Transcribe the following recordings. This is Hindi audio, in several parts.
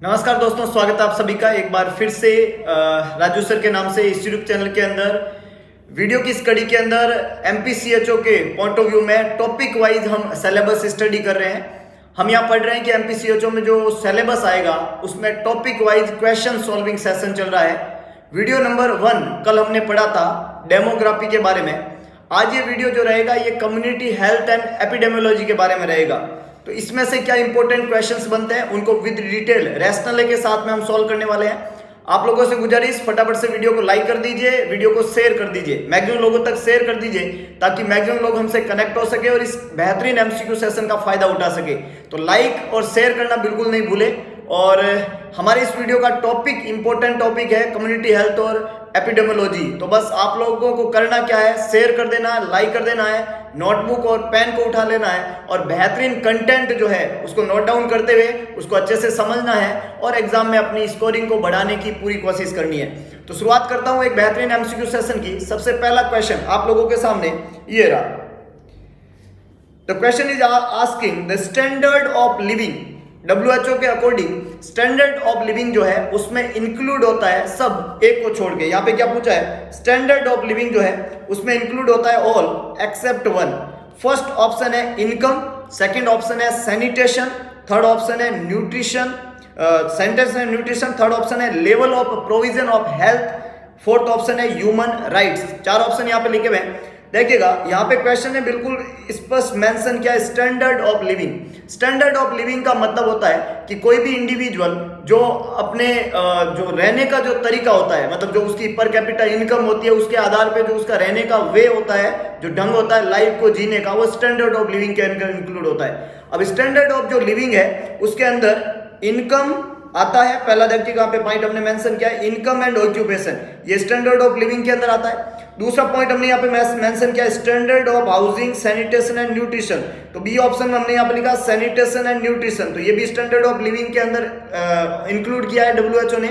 नमस्कार दोस्तों, स्वागत है आप सभी का एक बार फिर से राजू सर के नाम से इस यूट्यूब चैनल के अंदर वीडियो की स्टडी के अंदर एमपीसीएचओ के पॉइंट ऑफ व्यू में टॉपिक वाइज हम सिलेबस स्टडी कर रहे हैं। हम यहाँ पढ़ रहे हैं कि एमपीसीएचओ में जो सिलेबस आएगा उसमें topic wise question solving session चल रहा है। वीडियो नंबर 1 कल हमने पढ़ा था डेमोग्राफी के बारे में। आज ये वीडियो जो रहेगा ये कम्युनिटी हेल्थ एंड एपिडेमियोलॉजी के बारे में रहेगा। तो इसमें से क्या इंपॉर्टेंट क्वेश्चंस बनते हैं उनको विद डिटेल रैशनल के साथ में हम सॉल्व करने वाले हैं। आप लोगों से गुजारिश, फटाफट से वीडियो को लाइक कर दीजिए, वीडियो को शेयर कर दीजिए, मैक्सिमम लोगों तक शेयर कर दीजिए ताकि मैक्सिमम लोग हमसे कनेक्ट हो सके और इस बेहतरीन एमसीक्यू सेशन का फायदा उठा सके। तो लाइक और शेयर करना बिल्कुल नहीं भूले। और हमारे इस वीडियो का टॉपिक इंपॉर्टेंट टॉपिक है कम्युनिटी हेल्थ और एपिडेमियोलॉजी। तो बस आप लोगों को करना क्या है, शेयर कर देना है, लाइक कर देना है, नोटबुक और पेन को उठा लेना है और बेहतरीन कंटेंट जो है उसको नोट डाउन करते हुए उसको अच्छे से समझना है और एग्जाम में अपनी स्कोरिंग को बढ़ाने की पूरी कोशिश करनी है। तो शुरुआत करता हूं एक बेहतरीन एमसीक्यू सेशन की। सबसे पहला क्वेश्चन आप लोगों के सामने ये रहा। The question is asking the standard of living. WHO के अकॉर्डिंग स्टैंडर्ड ऑफ लिविंग जो है उसमें इंक्लूड होता है सब, एक को छोड़ के। यहाँ पे क्या पूछा है, स्टैंडर्ड ऑफ लिविंग जो है उसमें इंक्लूड होता है all except one. First option है इनकम, सेकंड ऑप्शन है सैनिटेशन, थर्ड ऑप्शन है nutrition, sanitation and nutrition, third option है level of provision of health, fourth option है ह्यूमन राइट्स। चार ऑप्शन यहाँ पे लिखे हुए हैं। देखिएगा यहाँ पे क्वेश्चन है बिल्कुल स्पष्ट मेंशन किया है standard of living. Standard of living का मतलब होता है कि कोई भी इंडिविजुअल जो अपने जो रहने का जो तरीका होता है, मतलब जो उसकी पर कैपिटा इनकम होती है उसके आधार पे जो उसका रहने का वे होता है, जो ढंग होता है लाइफ को जीने का, वो स्टैंडर्ड ऑफ लिविंग के अंदर इंक्लूड होता है। अब स्टैंडर्ड ऑफ जो लिविंग है उसके अंदर इनकम आता है। पहला देखिएगा यहाँ पे पॉइंट हमने मेंशन किया है इनकम एंड ऑक्यूपेशन, ये स्टैंडर्ड ऑफ लिविंग के अंदर आता है। दूसरा पॉइंट हमने यहाँ पे मेंशन किया standard of housing, sanitation and nutrition. तो बी ऑप्शन में हमने यहाँ पे लिखा सैनिटेशन एंड न्यूट्रिशन, तो ये भी स्टैंडर्ड ऑफ लिविंग के अंदर इंक्लूड किया है WHO ने।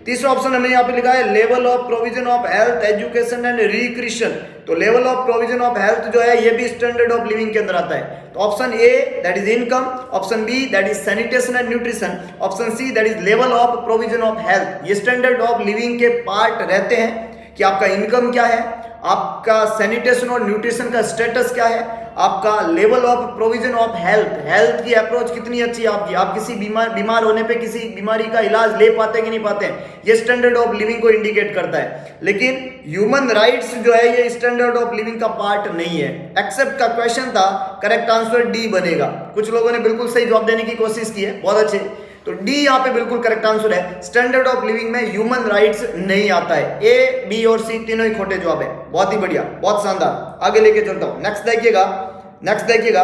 तीसरा ऑप्शन हमने यहाँ पे लिखा है level of provision of health, education and recreation. तो level of provision of health जो है ये भी स्टैंडर्ड ऑफ लिविंग के अंदर आता है। तो option A that is income, option B that is sanitation and nutrition, option C that is level of provision of health. ये स्टैंडर्ड ऑफ लिविंग के पार्ट रहते हैं कि आपका इनकम क्या है, आपका सैनिटेशन और न्यूट्रिशन का स्टेटस क्या है, आपका level of provision of health, health की अप्रोच कितनी अच्छी है आपकी, आप किसी बीमार होने पे किसी बीमारी का इलाज ले पाते हैं कि नहीं पाते हैं, ये स्टैंडर्ड ऑफ लिविंग को इंडिकेट करता है। लेकिन ह्यूमन राइट्स जो है ये स्टैंडर्ड ऑफ लिविंग का पार्ट नहीं है। एक्सेप्ट का क्वेश्चन था, करेक्ट आंसर डी बनेगा। कुछ लोगों ने बिल्कुल सही जवाब देने की कोशिश की है, बहुत अच्छे। तो डी यहाँ पे बिल्कुल करेक्ट आंसर है। स्टैंडर्ड ऑफ लिविंग में ह्यूमन राइट्स नहीं आता है। ए, बी और सी तीनों ही खोटे जवाब है। बहुत ही बढ़िया, बहुत शानदार। आगे लेके चलता हूं। नेक्स्ट देखिएगा।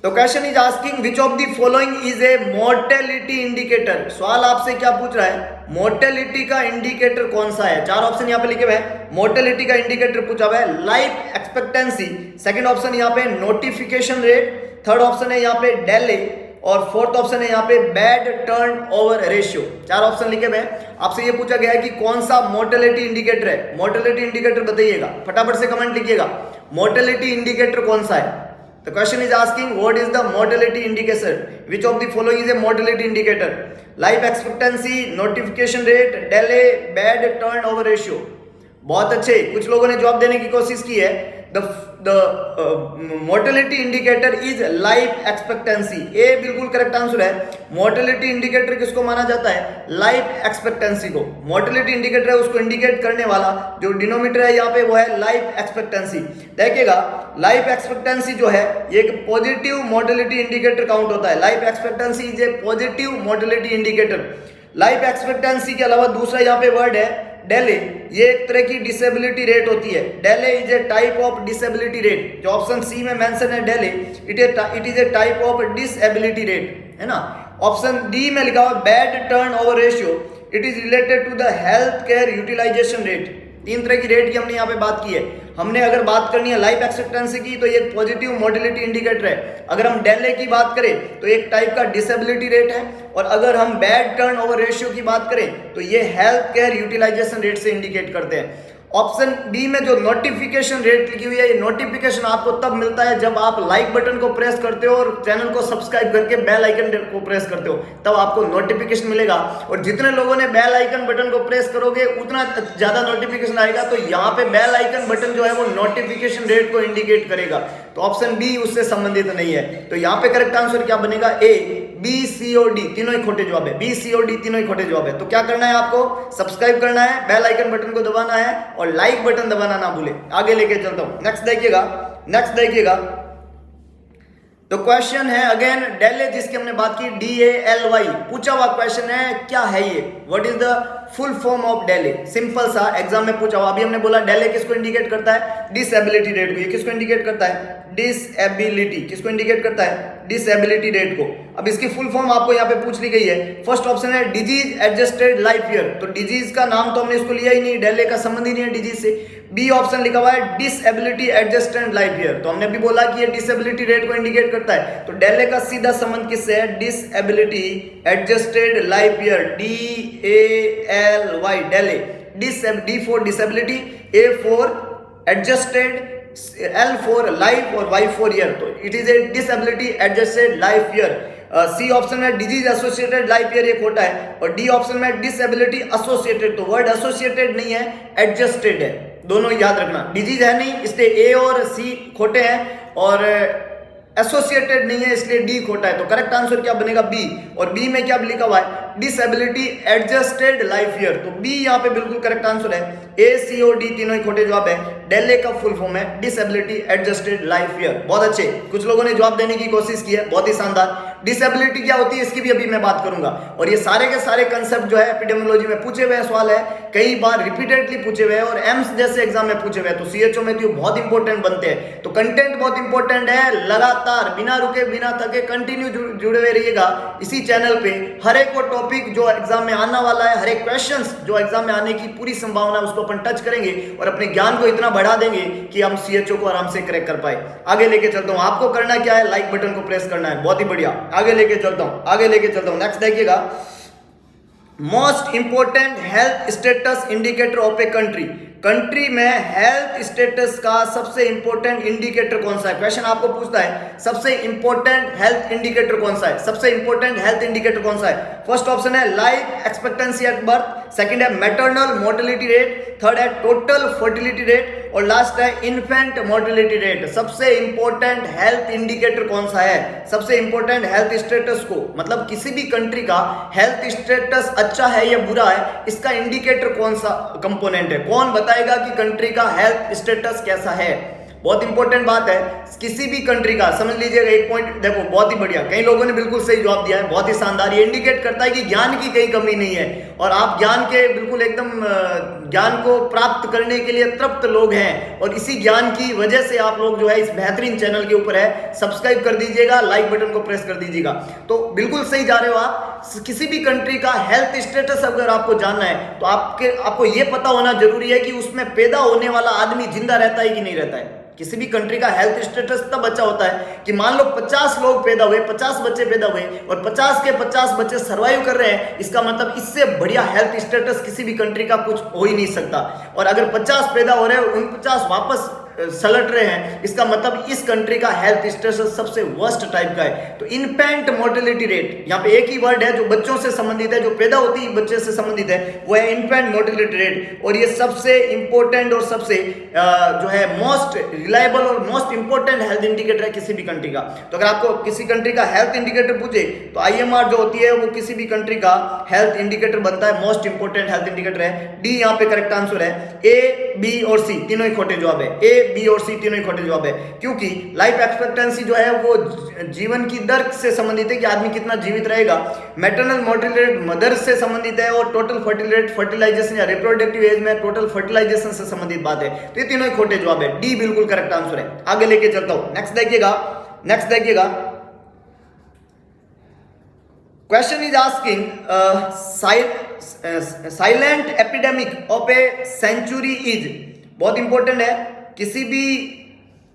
तो question is asking which of the following is a mortality indicator. सवाल आपसे क्या पूछ रहा है, मोर्टेलिटी का इंडिकेटर कौन सा है। चार ऑप्शन यहाँ पे लिखे हुए हैं। मोर्टेलिटी का इंडिकेटर पूछा हुआ है लाइफ एक्सपेक्टेंसी, सेकंड ऑप्शन यहाँ पे नोटिफिकेशन रेट, थर्ड ऑप्शन है यहाँ पे डेले और फोर्थ ऑप्शन है यहाँ पे बैड टर्न ओवर रेशियो। चार ऑप्शन लिखे हुए हैं। आपसे ये पूछा गया है कि कौन सा मोर्टेलिटी इंडिकेटर है। मोर्टेलिटी इंडिकेटर बताइएगा, फटाफट से कमेंट लिखिएगा, मोर्टेलिटी इंडिकेटर कौन सा है। The question is asking what is the mortality indicator, which of the following is a mortality indicator, life expectancy, notification rate, delay, bad turnover ratio। बहुत अच्छे, कुछ लोगों ने जवाब देने की कोशिश की है। The mortality indicator is life expectancy. A बिल्कुल करेक्ट आंसर है। मोर्टेलिटी इंडिकेटर किसको माना जाता है, लाइफ एक्सपेक्टेंसी को। मोर्टेलिटी इंडिकेटर है उसको इंडिकेट करने वाला जो डिनोमीटर है यहाँ पे वो है लाइफ एक्सपेक्टेंसी। देखिएगा लाइफ एक्सपेक्टेंसी जो है ये एक पॉजिटिव मोर्टेलिटी इंडिकेटर काउंट होता है। Life expectancy is a positive mortality indicator. Life expectancy के अलावा दूसरा यहाँ पे वर्ड है डेले, ये एक तरह की डिसेबिलिटी रेट होती है। DALY is a type of disability rate. जो ऑप्शन सी में मेंशन है DALY, it is a type of disability rate, है ना। ऑप्शन डी में लिखा हुआ bed turn over ratio, it is related to the health care utilization rate. तीन तरह की रेट की हमने यहाँ पे बात की है। हमने अगर बात करनी है लाइफ एक्सपेक्टेंसी की तो ये पॉजिटिव मोर्टेलिटी इंडिकेटर है। अगर हम डेले की बात करें तो एक टाइप का डिसेबिलिटी रेट है, और अगर हम बैड टर्न ओवर रेशियो की बात करें तो ये हेल्थ केयर यूटिलाइजेशन रेट से इंडिकेट करते हैं। ऑप्शन बी में जो नोटिफिकेशन रेट लिखी हुई है, ये नोटिफिकेशन आपको तब मिलता है जब आप लाइक बटन को प्रेस करते हो और चैनल को सब्सक्राइब करके बेल आइकन को प्रेस करते हो, तब आपको नोटिफिकेशन मिलेगा। और जितने लोगों ने बेल आइकन बटन को प्रेस करोगे उतना ज्यादा नोटिफिकेशन आएगा। तो यहाँ पे बेल आइकन बटन जो है वो नोटिफिकेशन रेट को इंडिकेट करेगा। तो ऑप्शन बी उससे संबंधित नहीं है। तो यहाँ पे करेक्ट आंसर क्या बनेगा? ए, बी, सी और डी तीनों ही खोटे जवाब है। बी, सी और डी तीनों ही खोटे जवाब है। तो क्या करना है आपको? सब्सक्राइब करना है, बेल आइकन बटन को दबाना है और लाइक बटन दबाना ना भूले। आगे लेके चलता हूं, नेक्स्ट देखिएगा। तो क्वेश्चन है अगेन डेले, जिसकी हमने बात की, DALY पूछा हुआ क्वेश्चन है। क्या है ये? What is the full form of DALY? Simple सा एग्जाम में पूछा हुआ। अभी हमने बोला डेले किसको इंडिकेट करता है? डिसेबिलिटी रेट को। ये किसको इंडिकेट करता है? डिसेबिलिटी। किसको इंडिकेट करता है? डिसेबिलिटी रेट को। अब इसकी फुल फॉर्म आपको यहाँ पे पूछ ली गई है। फर्स्ट ऑप्शन है डिजीज एडजस्टेड लाइफ ईयर। तो डिजीज का नाम तो हमने इसको लिया ही नहीं, डेले का संबंध ही नहीं है डिजीज से। बी ऑप्शन लिखा हुआ है डिसेबिलिटी एडजस्टेड लाइफ ईयर। तो हमने अभी बोला कि ये डिसेबिलिटी रेट को इंडिकेट करता है। तो डेले का सीधा संबंध किससे है? Disability adjusted life year, DALY DALY. D for disability, A for adjusted, L for life और Y फॉर ईयर। तो it is a disability adjusted life year. C option में डिजीज एसोसिएटेड लाइफ ईयर ये खोटा है। और डी ऑप्शन में डिसेबिलिटी एसोसिएटेड। तो वर्ड एसोसिएटेड नहीं है, एडजस्टेड है। दोनों याद रखना, डिजीज है नहीं इसलिए ए और सी खोटे हैं, और एसोसिएटेड नहीं है इसलिए डी खोटा है। तो करेक्ट आंसर क्या बनेगा? बी। और बी में क्या लिखा हुआ है? Disability adjusted life year. तो बी यहाँ पे बिल्कुल करेक्ट आंसर है। ए, सी और डी तीनों ही खोटे जवाब है। डेले का फुल फॉर्म है डिसेबिलिटी एडजस्टेड लाइफ ईयर। बहुत अच्छे, कुछ लोगों ने जवाब देने की कोशिश की है, बहुत ही शानदार। डिसेबिलिटी क्या होती है इसकी भी अभी मैं बात करूंगा। और ये सारे के सारे कंसेप्ट जो है एपिडेमियोलॉजी में पूछे हुए सवाल है, कई बार रिपीटेडली पूछे हुए हैं और एम्स जैसे एग्जाम में पूछे हुए हैं। तो सीएचओ में तो बहुत इंपॉर्टेंट बनते हैं। तो कंटेंट बहुत इंपॉर्टेंट है। लगातार बिना रुके बिना थके कंटिन्यू जुड़े हुए रहिएगा इसी चैनल पे। हर एक वो टॉपिक जो एग्जाम में आने वाला है, हर एक क्वेश्चंस जो एग्जाम में आने की पूरी संभावना है, उसको अपन टच करेंगे और अपने ज्ञान को इतना बढ़ा देंगे कि हम सीएचओ को आराम से क्रैक कर पाए। आगे लेके चलता हूं। आपको करना क्या है? लाइक बटन को प्रेस करना है। बहुत ही बढ़िया। आगे लेके चलता हूं। नेक्स्ट देखिएगा, most important health status indicator of a country. Country में हेल्थ स्टेटस का सबसे इंपॉर्टेंट इंडिकेटर कौन सा है? क्वेश्चन आपको पूछता है सबसे इंपॉर्टेंट हेल्थ इंडिकेटर कौन सा है? सबसे इंपॉर्टेंट हेल्थ इंडिकेटर कौन सा है? फर्स्ट ऑप्शन है life expectancy at birth, second है मैटरनल मोर्टेलिटी रेट, थर्ड है टोटल फर्टिलिटी रेट और लास्ट है इन्फेंट मोर्टेलिटी रेट। सबसे इंपॉर्टेंट हेल्थ इंडिकेटर कौन सा है? सबसे इंपॉर्टेंट हेल्थ स्टेटस को, मतलब किसी भी कंट्री का हेल्थ स्टेटस अच्छा है या बुरा है, इसका इंडिकेटर कौन सा कंपोनेंट है? कौन बताएगा कि कंट्री का हेल्थ स्टेटस कैसा है? बहुत इंपॉर्टेंट बात है। किसी भी कंट्री का समझ लीजिएगा, एक पॉइंट देखो, बहुत ही बढ़िया, कई लोगों ने बिल्कुल सही जवाब दिया है, बहुत ही शानदार। ये इंडिकेट करता है कि ज्ञान की कहीं कमी नहीं है और आप ज्ञान के बिल्कुल एकदम ज्ञान को प्राप्त करने के लिए तृप्त लोग हैं और इसी ज्ञान की वजह से आप लोग जो है इस बेहतरीन चैनल के ऊपर है। सब्सक्राइब कर दीजिएगा, लाइक बटन को प्रेस कर दीजिएगा। तो बिल्कुल सही जा रहे हो आप। किसी भी कंट्री का हेल्थ स्टेटस अगर आपको जानना है तो आपको यह पता होना जरूरी है कि उसमें पैदा होने वाला आदमी जिंदा रहता है कि नहीं रहता है। किसी भी कंट्री का हेल्थ स्टेटस तब अच्छा होता है कि मान लो 50 लोग पैदा हुए, 50 बच्चे पैदा हुए और 50 के 50 बच्चे सर्वाइव कर रहे हैं, इसका मतलब इससे बढ़िया हेल्थ स्टेटस किसी भी कंट्री का कुछ हो ही नहीं सकता। और अगर 50 पैदा हो रहे हैं, उन 50 वापस सलट रहे हैं, इसका मतलब इस कंट्री का हेल्थ स्टेटस सबसे वर्स्ट टाइप का है। तो इन्फेंट मोर्टेलिटी रेट, यहाँ पे एक ही वर्ड है जो बच्चों से संबंधित है, जो पैदा होती है बच्चे से संबंधित है, वो है इन्फेंट मोर्टेलिटी रेट। और ये सबसे इंपॉर्टेंट और सबसे जो है मोस्ट रिलायबल और मोस्ट इंपॉर्टेंट हेल्थ इंडिकेटर है किसी भी कंट्री का। तो अगर आपको किसी कंट्री का हेल्थ इंडिकेटर पूछे तो IMR जो होती है वो किसी भी कंट्री का हेल्थ इंडिकेटर बनता है, मोस्ट इंपॉर्टेंट हेल्थ इंडिकेटर है। डी यहाँ पे करेक्ट आंसर है। A, B और C तीनों ही खोटे जवाब है। A, B और C तीनों ही खोटे जवाब है, क्योंकि लाइफ एक्सपेक्टेंसी जो है वो जीवन की दर से संबंधित है कि आदमी कितना जीवित रहेगा। मैटरनल मोर्टेलिटी रेट मदर से संबंधित है और टोटल फर्टिलिटी रेट फर्टिलाइजेशन या रिप्रोडक्टिव एज में टोटल फर्टिलाइजेशन से संबंधित बात है। तो ये तीनों ही खोटे जवाब है। डी बिल्कुल करेक्ट आंसर है। आगे लेके चलता हूं। नेक्स्ट देखिएगा, question is asking silent epidemic of a century is. बहुत इंपॉर्टेंट है, किसी भी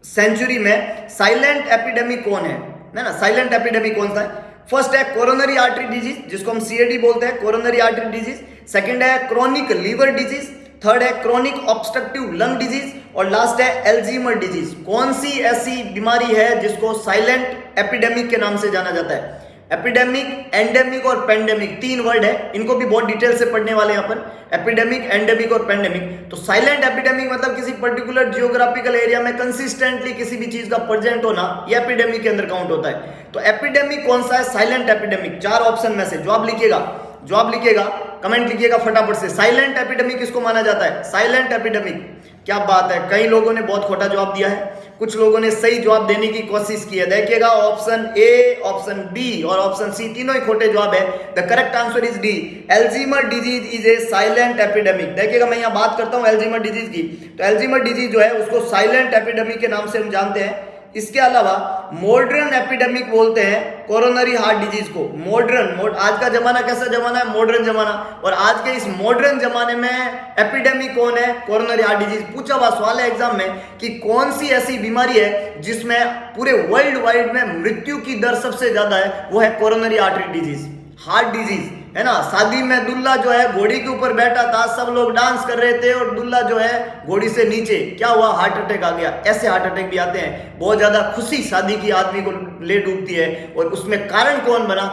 सेंचुरी में साइलेंट एपिडेमिक कौन है ना? साइलेंट एपिडेमिक कौन सा है? फर्स्ट है कोरोनरी आर्टरी डिजीज, जिसको हम CAD बोलते हैं, कोरोनरी आर्टरी डिजीज। सेकंड है क्रोनिक लीवर डिजीज। थर्ड है क्रोनिक ऑब्स्ट्रक्टिव लंग डिजीज और लास्ट है अल्जाइमर डिजीज। कौन सी ऐसी बीमारी है जिसको साइलेंट एपिडेमिक के नाम से जाना जाता है? एपिडेमिक, एंडेमिक और पेंडेमिक, तीन वर्ड है, इनको भी बहुत डिटेल से पढ़ने वाले हैं अपन। एपिडेमिक, एंडेमिक और पेंडेमिक। तो साइलेंट एपिडेमिक मतलब किसी पर्टिकुलर जियोग्राफिकल एरिया में कंसिस्टेंटली किसी भी चीज का प्रेजेंट होना, ये एपिडेमिक के अंदर काउंट होता है। तो एपिडेमिक कौन सा है? Silent epidemic. चार ऑप्शन में से जवाब लिखिएगा, कमेंट लिखिएगा फटाफट से। साइलेंट एपिडेमिक किसको माना जाता है? Silent epidemic. क्या बात है, कई लोगों ने बहुत खोटा जवाब दिया है, कुछ लोगों ने सही जवाब देने की कोशिश की है। देखिएगा ऑप्शन ए, ऑप्शन बी और ऑप्शन सी तीनों ही खोटे जवाब है। The correct answer is D, Alzheimer disease is a silent epidemic. देखिएगा मैं यहाँ बात करता हूँ अल्जाइमर डिजीज की, तो अल्जाइमर डिजीज जो है उसको साइलेंट एपिडेमिक के नाम से हम जानते हैं। इसके अलावा मॉडर्न एपिडेमिक बोलते हैं कोरोनरी हार्ट डिजीज को। मॉडर्न, आज का जमाना कैसा जमाना है? मॉडर्न जमाना। और आज के इस मॉडर्न जमाने में एपिडेमिक कौन है? Coronary heart disease. पूछा हुआ सवाल है एग्जाम में कि कौन सी ऐसी बीमारी है जिसमें पूरे वर्ल्ड वाइड में मृत्यु की दर सबसे ज्यादा है? वो है coronary artery disease, heart disease, है ना। शादी में दूल्हा जो है घोड़ी के ऊपर बैठा था, सब लोग डांस कर रहे थे और दूल्हा जो है घोड़ी से नीचे, क्या हुआ? हार्ट अटैक आ गया। ऐसे हार्ट अटैक भी आते हैं। बहुत ज्यादा खुशी शादी की आदमी को ले डूबती है, और उसमें कारण कौन बना?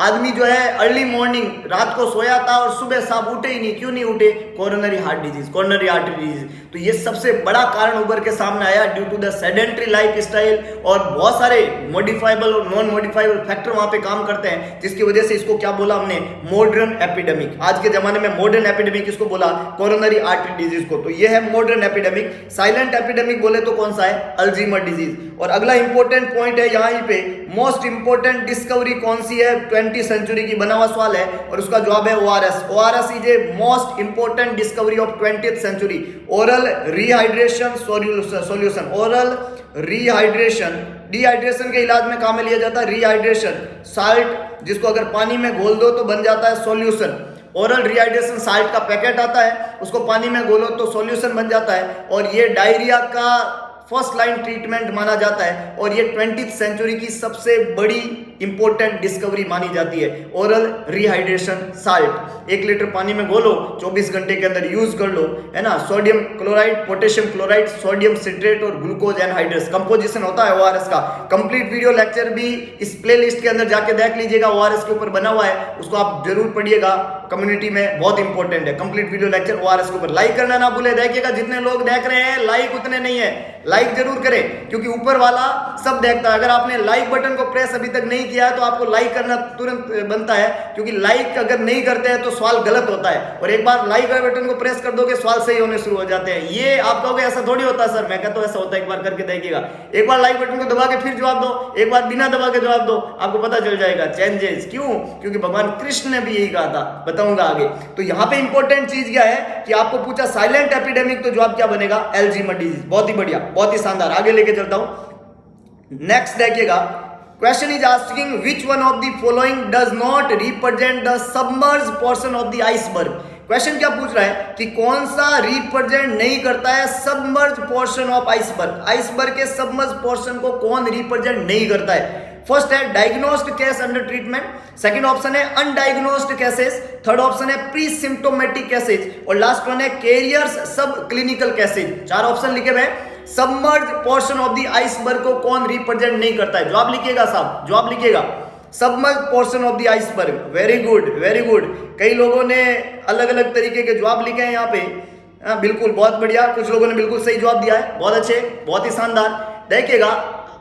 आदमी जो है अर्ली मॉर्निंग रात को सोया था और सुबह साहब उठे ही नहीं। क्यों नहीं उठे? Coronary heart disease, coronary artery disease. तो ये सबसे बड़ा कारण उभर के सामने आया due to the sedentary lifestyle, और बहुत सारे मॉडिफाइबल और नॉन मॉडिफाइबल फैक्टर वहां पे काम करते हैं, जिसकी वजह से इसको क्या बोला हमने? Modern epidemic. आज के जमाने में मॉडर्न एपिडेमिक किसको बोला? कोरोनरी आर्टरी डिजीज को। तो ये है मॉडर्न एपिडेमिक। साइलेंट एपिडेमिक बोले तो कौन सा है? Alzheimer disease. और अगला इंपॉर्टेंट पॉइंट है यहाँ पे, मोस्ट इंपॉर्टेंट डिस्कवरी कौन सी है 20th सेंचुरी की? बना हुआ सवाल है और उसका जवाब है ORS। ORS is a most important discovery of 20th century. Oral rehydration solution. Oral rehydration, dehydration के इलाज में काम में लिया जाता है रिहाइड्रेशन साल्ट, जिसको अगर पानी में घोल दो तो बन जाता है सॉल्यूशन। ओरल रिहाइड्रेशन साल्ट का पैकेट आता है, उसको पानी में घोलो तो सॉल्यूशन बन जाता है, और ये डायरिया का फर्स्ट लाइन ट्रीटमेंट माना जाता है, और ये 20th सेंचुरी की सबसे बड़ी इंपॉर्टेंट डिस्कवरी मानी जाती है। ओरल रिहाइड्रेशन साल्ट 1 लीटर पानी में घोलो, 24 घंटे के अंदर यूज कर लो, है ना। Sodium chloride, potassium chloride, sodium citrate और ग्लूकोज एनहाइड्रेस कंपोजिशन होता है ORS का। कंप्लीट वीडियो लेक्चर भी इस प्लेलिस्ट के अंदर जाके देख लीजिएगा, ORS के ऊपर बना हुआ है, उसको आप जरूर पढ़िएगा, कम्युनिटी में बहुत इंपॉर्टेंट है। कंप्लीट वीडियो लेक्चर ORS के ऊपर। लाइक करना ना भूले। देखिएगा जितने लोग देख रहे हैं लाइक उतने नहीं है, लाइक जरूर करें, क्योंकि ऊपर वाला सब देखता है। अगर आपने लाइक बटन को प्रेस अभी तक नहीं किया है तो आपको लाइक करना तुरंत बनता है, क्योंकि लाइक अगर नहीं करते हैं तो सवाल गलत होता है, और एक बार लाइक बटन को प्रेस कर दोगे सवाल सही होने शुरू हो जाते हैं। ये आप कहोगे ऐसा थोड़ी होता है सर, मैं कहता हूं ऐसा होता है। एक बार करके देखिएगा, एक बार लाइक बटन को दबा के फिर जवाब दो, एक बार बिना दबा के जवाब दो, आपको पता चल जाएगा चेंजेस। क्यों? क्योंकि भगवान कृष्ण ने भी यही कहा था, बताऊंगा आगे। तो यहाँ पे इंपॉर्टेंट चीज क्या है कि आपको पूछा साइलेंट एपिडेमिक, तो जवाब क्या बनेगा? Alzheimer disease. बहुत ही बढ़िया, बहुत ही शानदार। आगे लेके चलता हूं। नेक्स्ट देखिएगा, question is asking which one of the following does not represent the submerged portion of the iceberg. Question क्या पूछ रहा है कि कौन सा रिप्रेजेंट नहीं करता है submerged portion of iceberg. Iceberg के सबमर्ज्ड पोर्शन को कौन रिप्रेजेंट नहीं करता है? फर्स्ट है diagnosed case under treatment, second option है अनडायग्नोस्ड केसेस, थर्ड ऑप्शन है प्री सिम्टोमेटिक केसेज, और लास्ट वन है कैरियर्स सब क्लिनिकल केसेज। 4 ऑप्शन लिखे हुए। Submerged portion of the iceberg को कौन रिप्रेजेंट नहीं करता है? जवाब लिखिएगा साहब, जवाब लिखिएगा। Submerged portion of the iceberg. Very good, very good. कई लोगों ने अलग अलग तरीके के जवाब लिखे हैं यहाँ पे। बिल्कुल, बहुत बढ़िया। कुछ लोगों ने बिल्कुल सही जवाब दिया है, बहुत अच्छे, बहुत ही शानदार। देखिएगा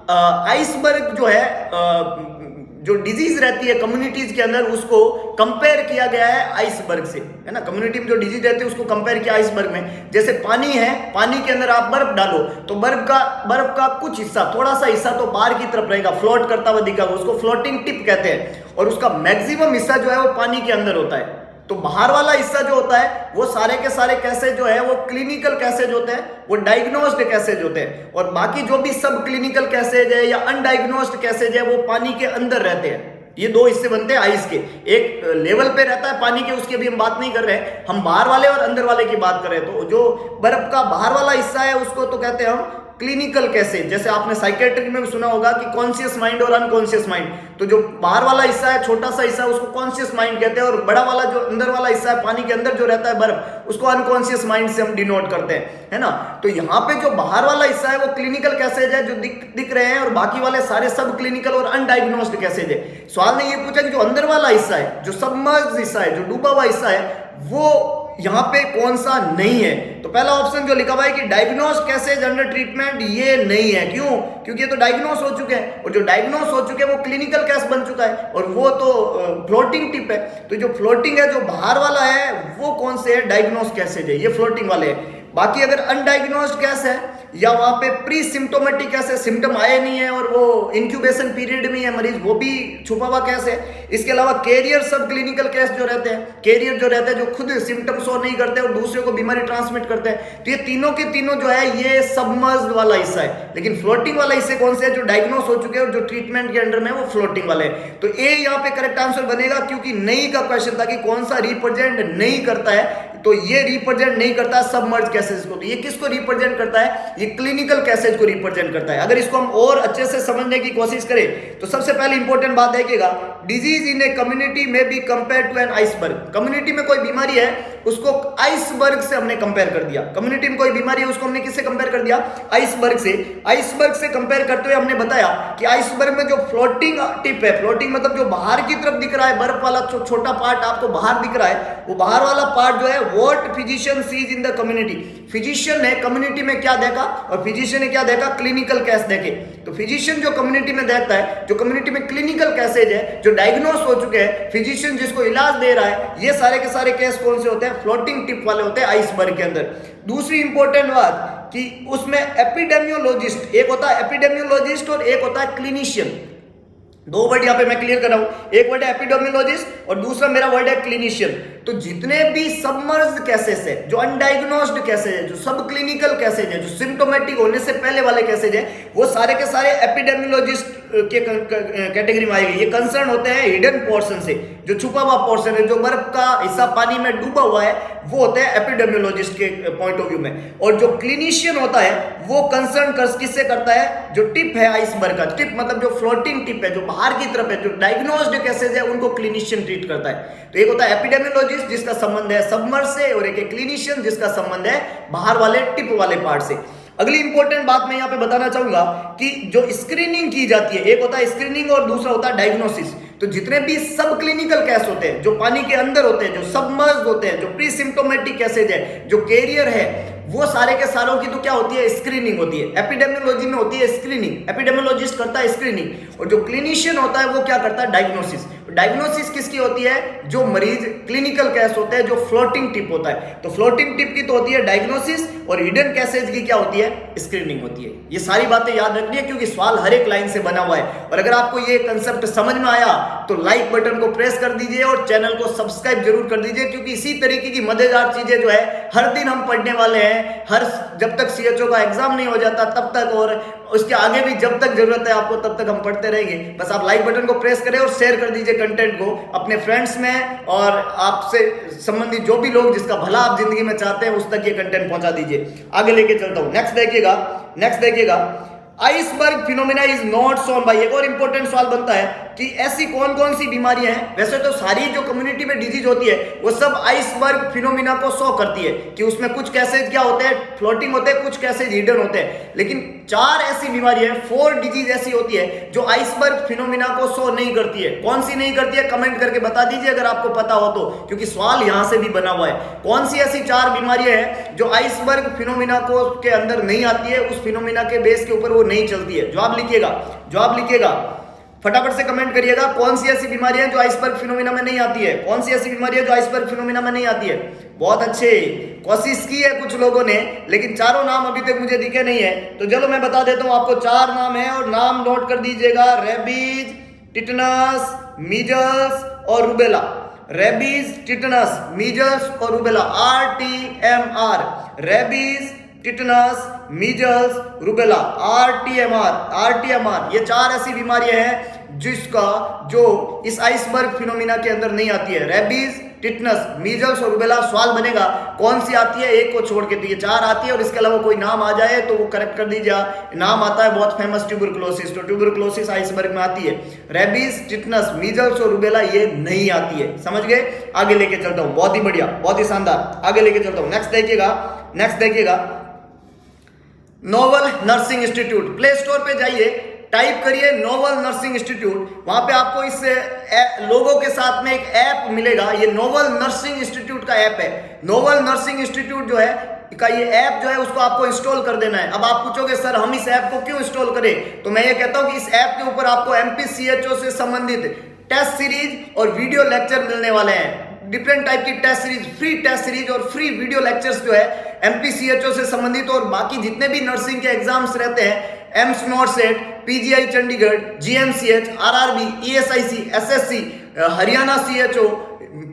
आइसबर्ग जो है जो डिजीज रहती है कम्युनिटीज के अंदर, उसको कंपेयर किया गया है आइसबर्ग से, है ना। कम्युनिटी में जो डिजीज रहती है उसको कंपेयर किया आइसबर्ग में। जैसे पानी है, पानी के अंदर आप बर्फ डालो तो बर्फ का कुछ हिस्सा, थोड़ा सा हिस्सा तो बाहर की तरफ रहेगा, फ्लोट करता हुआ दिखेगा, उसको फ्लोटिंग टिप कहते हैं, और उसका मैक्सिमम हिस्सा जो है वो पानी के अंदर होता है। तो बाहर वाला हिस्सा जो होता है वो सारे के सारे कैसेज जो है वो क्लिनिकल कैसेज होते हैं, वो डायग्नोस्ड कैसेज होते हैं, और बाकी जो भी सब क्लिनिकल कैसेज है या अनडायग्नोस्ड कैसेज है वो पानी के अंदर रहते हैं। ये 2 हिस्से बनते हैं आइस के। एक लेवल पे रहता है पानी के, उसकी अभी हम बात नहीं कर रहे हैं, हम बाहर वाले और अंदर वाले की बात कर रहे हैं। तो जो बर्फ का बाहर वाला हिस्सा है उसको तो कहते हैं हम क्लिनिकल कैसे, जैसे आपने साइकेट्रिक में भी सुना होगा कि कॉन्शियस माइंड और अनकॉन्शियस माइंड, तो जो बाहर वाला हिस्सा है, छोटा सा हिस्सा, उसको कॉन्शियस माइंड कहते हैं, और बड़ा वाला जो अंदर वाला हिस्सा है, पानी के अंदर जो रहता है बर्फ, उसको अनकॉन्शियस माइंड से हम डिनोट करते हैं, है ना। तो यहाँ पे जो बाहर वाला हिस्सा है वो क्लिनिकल कैसेज है, जो दिख रहे हैं, और बाकी वाले सारे सब क्लिनिकल और अनडायग्नोस्ड कैसेज है। सवाल ने ये पूछा कि जो अंदर वाला हिस्सा है, जो सबमर्ज्ड हिस्सा है, जो डूबा हुआ हिस्सा है, वो यहां पे कौन सा नहीं है। तो पहला ऑप्शन जो लिखा हुआ है कि डायग्नोस कैसेज अंडर ट्रीटमेंट, ये नहीं है। क्यों? क्योंकि ये तो डायग्नोस हो चुके हैं, और जो डायग्नोस हो चुके हैं वो क्लिनिकल केस बन चुका है, और वो तो फ्लोटिंग टिप है। तो जो फ्लोटिंग है, जो बाहर वाला है, वो कौन से है? डायग्नोस कैसेज है, ये फ्लोटिंग वाले हैं। बाकी अगर अनडायग्नोस्ड केस है, या वहां पे प्री सिम्टोमेटिक कैसे, सिम्टम आए नहीं है और वो इंक्यूबेशन पीरियड में है मरीज, वो भी छुपा हुआ केस है। इसके अलावा कैरियर सब क्लिनिकल केस जो रहते हैं, कैरियर जो रहते हैं, जो खुद सिम्टम शो नहीं करते और दूसरे को बीमारी ट्रांसमिट करते हैं, तो ये तीनों के तीनों जो है ये सबमर्ज्ड वाला हिस्सा है। लेकिन फ्लोटिंग वाला हिस्से कौन से है? जो डायग्नोस हो चुके हैं और जो ट्रीटमेंट के अंडर में, वो फ्लोटिंग वाले हैं। तो ए यहाँ पे करेक्ट आंसर बनेगा, क्योंकि नहीं का क्वेश्चन था कि कौन सा रिप्रेजेंट नहीं करता है, तो ये रिप्रेजेंट नहीं करता है सबमर्ज कैसेज को। तो ये किसको रिप्रेजेंट करता है? ये क्लिनिकल कैसेज को रिप्रेजेंट करता है। अगर इसको हम और अच्छे से समझने की कोशिश करें तो सबसे पहले इंपॉर्टेंट बात देखिएगा, डिजीज इन ए कम्युनिटी में be compare to an iceberg. Community में कोई बीमारी है, उसको आइसबर्ग से हमने कंपेयर कर दिया। कम्युनिटी में कोई बीमारी है, उसको हमने किससे कंपेयर कर दिया? आइसबर्ग से। आइसबर्ग से कंपेयर करते हुए हमने बताया कि आइसबर्ग में जो फ्लोटिंग टिप है, फ्लोटिंग मतलब जो बाहर की तरफ दिख रहा है, बर्फ वाला छोटा पार्ट आपको बाहर दिख रहा है, वो बाहर वाला पार्ट जो है, what physician sees in the community. Physician ने कम्युनिटी में क्या देखा, और फिजिशियन ने क्या देखा? क्लिनिकल केस देखे। तो फिजिशियन जो कम्युनिटी में देखता है, जो कम्युनिटी में क्लिनिकल केसेज है, जो डायग्नोस हो चुके हैं, फिजिशियन जिसको इलाज दे रहा है, ये सारे के सारे केस कौन से होते हैं? फ्लोटिंग टिप वाले होते हैं आइसबर्ग के अंदर। दूसरी इंपॉर्टेंट बात कि उसमें एपिडेमियोलॉजिस्ट, एक होता है एपिडेमियोलॉजिस्ट और एक होता है क्लिनिशियन। दो वर्ड यहां पे मैं क्लियर कर रहा हूं, एक वर्ड है एपिडेमियोलॉजिस्ट और दूसरा मेरा वर्ड है क्लिनिशियन। तो जितने भी सबमर्ज्ड केसेस है, जो अनडायग्नोस्ड केसेज है, जो सब क्लिनिकल केसेज है, जो सिम्टोमेटिक होने से पहले वाले केसेज है, वो सारे के सारे एपिडेमियोलॉजिस्ट के कैटेगरी में आएंगे। ये कंसर्न होते हैं हिडन पोर्शन से, जो छुपा हुआ पोर्शन है, जो बर्फ का हिस्सा पानी में डूबा हुआ है, वो होते हैं एपिडेमियोलॉजिस्ट के पॉइंट ऑफ व्यू में। और जो क्लिनिशियन होता है वो कंसर्न किससे करता है? जो टिप है आइसबर्ग का, टिप मतलब जो फ्लोटिंग टिप है, जो बाहर की तरफ है, जो डायग्नोस्ड केसेज है, उनको क्लिनिशियन ट्रीट करता है। तो एक होता है एपिडेमियोलॉजिस्ट जिसका संबंध है सबमर्ज से, और एक क्लिनिशियन जिसका संबंध है बाहर वाले टिप वाले पार्ट से। अगली इंपॉर्टेंट बात मैं यहां पे बताना चाहूंगा कि जो स्क्रीनिंग की जाती है, एक होता है स्क्रीनिंग और दूसरा होता है डायग्नोसिस। तो जितने भी सब क्लिनिकल केस होते हैं, जो पानी के अंदर होते हैं, जो सबमर्ज्ड होते हैं, जो प्री सिम्टोमेटिक केसेज है, जो कैरियर है, वो सारे के सारों की तो क्या होती है? स्क्रीनिंग होती है। एपिडेमियोलॉजी में होती है स्क्रीनिंग, एपिडेमियोलॉजिस्ट करता है स्क्रीनिंग, और जो क्लिनिशियन होता है वो क्या करता है? डायग्नोसिस। डायग्नोसिस किसकी होती है? जो मरीज क्लिनिकल केस होते हैं, जो फ्लोटिंग टिप होता है। तो फ्लोटिंग टिप की तो होती है डायग्नोसिस, और हिडन केसेज की क्या होती है? स्क्रीनिंग होती है। ये सारी बातें याद रखनी है, क्योंकि सवाल हर एक लाइन से बना हुआ है। और अगर आपको ये कंसेप्ट समझ में आया तो लाइक बटन को प्रेस कर दीजिए और चैनल को सब्सक्राइब जरूर कर दीजिए, क्योंकि इसी तरीके की मजेदार चीजें जो है हर दिन हम पढ़ने वाले हैं, जब तक सीएचओ का एग्जाम नहीं हो जाता तब तक, और उसके आगे भी जब तक जरूरत है आपको तब तक हम पढ़ते रहेंगे। बस आप लाइक बटन को प्रेस करें और शेयर कर दीजिए कंटेंट को अपने फ्रेंड्स में, और आपसे संबंधित जो भी लोग जिसका भला आप जिंदगी में चाहते हैं उस तक ये कंटेंट पहुंचा दीजिए। आगे लेके चलता हूं। नेक्स्ट देखिएगा, iceberg phenomena is not shown by. एक और इंपॉर्टेंट सवाल बनता है कि ऐसी कौन कौन सी बीमारियां हैं? वैसे तो सारी जो कम्युनिटी में डिजीज होती है वो सब आइसबर्ग फिनोमेना को शो करती है, कि उसमें कुछ केसेज क्या होते हैं? फ्लोटिंग होते हैं, कुछ केसेज हिडन होते हैं। लेकिन 4 ऐसी बीमारियां, 4 डिजीज ऐसी होती है जो आइसबर्ग फिनोमेना को शो नहीं करती है। कौन सी नहीं करती है? कमेंट करके बता दीजिए अगर आपको पता हो तो, क्योंकि सवाल यहां से भी बना हुआ है। कौन सी ऐसी 4 बीमारियां हैं जो आइसबर्ग फिनोमेना को के अंदर नहीं आती है, उस फिनोमेना के बेस के ऊपर वो नहीं चलती है? जवाब लिखिएगा, फटाफट से कमेंट करिएगा। कौन सी ऐसी बीमारियां हैं जो आइसबर्ग फिनोमेना में नहीं आती है? कौन सी ऐसी बीमारियां जो आइसबर्ग फिनोमेना में नहीं आती है? बहुत अच्छे, कोशिश की है कुछ लोगों ने, लेकिन चारों नाम अभी तक मुझे दिखे नहीं है। तो चलो मैं बता देता हूं आपको, 4 नाम है और नाम नोट कर दीजिएगा। रेबीज, टिटनस, मीजल्स और रूबेला। रेबीज, टिटनस, मीजल्स और rubella, RTMR। Rabies, tetanus, measles, rubella, RTMR। ये 4 ऐसी बीमारियां हैं जिसका जो इस आइसबर्ग फिनोमिना के अंदर नहीं आती है। रेबीज, टिटनस, मीजल्स और रूबेला। सवाल बनेगा कौन सी आती है, एक को छोड़ के, तो ये 4 आती है और इसके अलावा कोई नाम आ जाए तो वो करेक्ट कर दीजिए। नाम आता है बहुत फेमस, ट्यूबरकुलोसिस, तो ट्यूबरकुलोसिस आइसबर्ग में आती है। रेबीज, टिटनस, मीजल्स और रूबेला ये नहीं आती है। समझ गए? आगे लेके चलता हूं, बहुत ही बढ़िया, बहुत ही शानदार, आगे लेके चलता हूं। नेक्स्ट देखिएगा novel nursing institute. Play store पे जाइए, टाइप करिए नोवल नर्सिंग इंस्टीट्यूट। वहां पे आपको इस लोगों के साथ में एक ऐप मिलेगा। ये नोवल नर्सिंग इंस्टीट्यूट का ऐप है। नोवल नर्सिंग इंस्टीट्यूट जो है का ये ऐप जो है उसको आपको इंस्टॉल कर देना है। अब आप पूछोगे सर हम इस ऐप को क्यों इंस्टॉल करें, तो मैं ये कहता हूं कि इस ऐप के ऊपर आपको एमपीसीएचओ से संबंधित टेस्ट सीरीज और वीडियो लेक्चर मिलने वाले हैं। डिफरेंट टाइप की test series, free test series और फ्री वीडियो लेक्चर्स जो है एमपीसीएचओ से संबंधित, और बाकी जितने भी नर्सिंग के एग्जाम्स रहते हैं, AIIMS नॉर्सेट, PGI Chandigarh, GMCH, RRB, ESIC, SSC, Haryana CHO,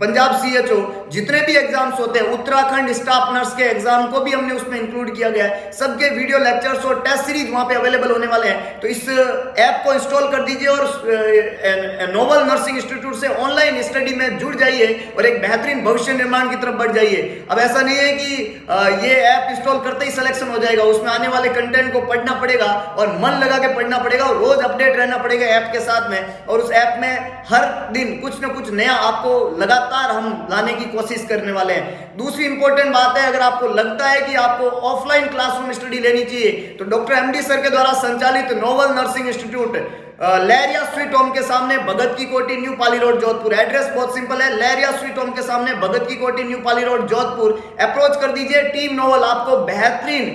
Punjab CHO, जितने भी एग्जाम्स होते हैं, उत्तराखंड स्टाफ नर्स के एग्जाम को भी हमने उसमें इंक्लूड किया गया है। सबके वीडियो लेक्चर्स और टेस्ट सीरीज वहां पे अवेलेबल होने वाले हैं। तो इस ऐप को इंस्टॉल कर दीजिए और नोवल नर्सिंग इंस्टीट्यूट से ऑनलाइन स्टडी में जुड़ जाइए और एक बेहतरीन भविष्य निर्माण की तरफ बढ़ जाइए। अब ऐसा नहीं है कि ये ऐप इंस्टॉल करते ही सिलेक्शन हो जाएगा। उसमें आने वाले कंटेंट को पढ़ना पड़ेगा और मन लगा के पढ़ना पड़ेगा और रोज अपडेट रहना पड़ेगा ऐप के साथ में। और उस ऐप में हर दिन कुछ ना कुछ नया आपको लगातार हम लाने की कोशिश करने वाले हैं। दूसरी इंपॉर्टेंट बात है, अगर आपको लगता है कि आपको ऑफलाइन क्लासरूम स्टडी लेनी चाहिए तो डॉक्टर एमडी सर के द्वारा संचालित नोवल नर्सिंग इंस्टीट्यूट लहरिया स्वीट होम के सामने, भगत की कोठी, न्यू पाली रोड, जोधपुर। एड्रेस बहुत सिंपल है, लहरिया स्वीट होम के सामने, भगत की कोठी, न्यू पाली रोड, जोधपुर। अप्रोच कर दीजिए। टीम नोवल आपको बेहतरीन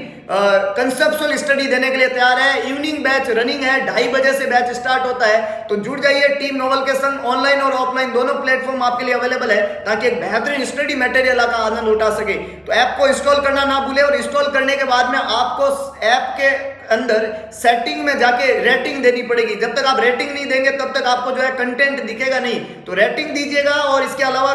कंसेप्चुअल स्टडी देने के लिए तैयार है। इवनिंग बैच रनिंग है, 2:30 बजे से बैच स्टार्ट होता है। तो जुड़ जाइए टीम नोवल के संग। ऑनलाइन और ऑफलाइन दोनों प्लेटफॉर्म आपके लिए अवेलेबल है ताकि एक बेहतरीन स्टडी मटेरियल का आनंद उठा सके। तो ऐप को इंस्टॉल करना ना भूले और इंस्टॉल करने के बाद में आपको ऐप के अंदर सेटिंग में जाके रेटिंग देनी पड़ेगी। जब तक आप रेटिंग नहीं देंगे तब तक आपको जो है कंटेंट दिखेगा नहीं। तो रेटिंग दीजिएगा और इसके अलावा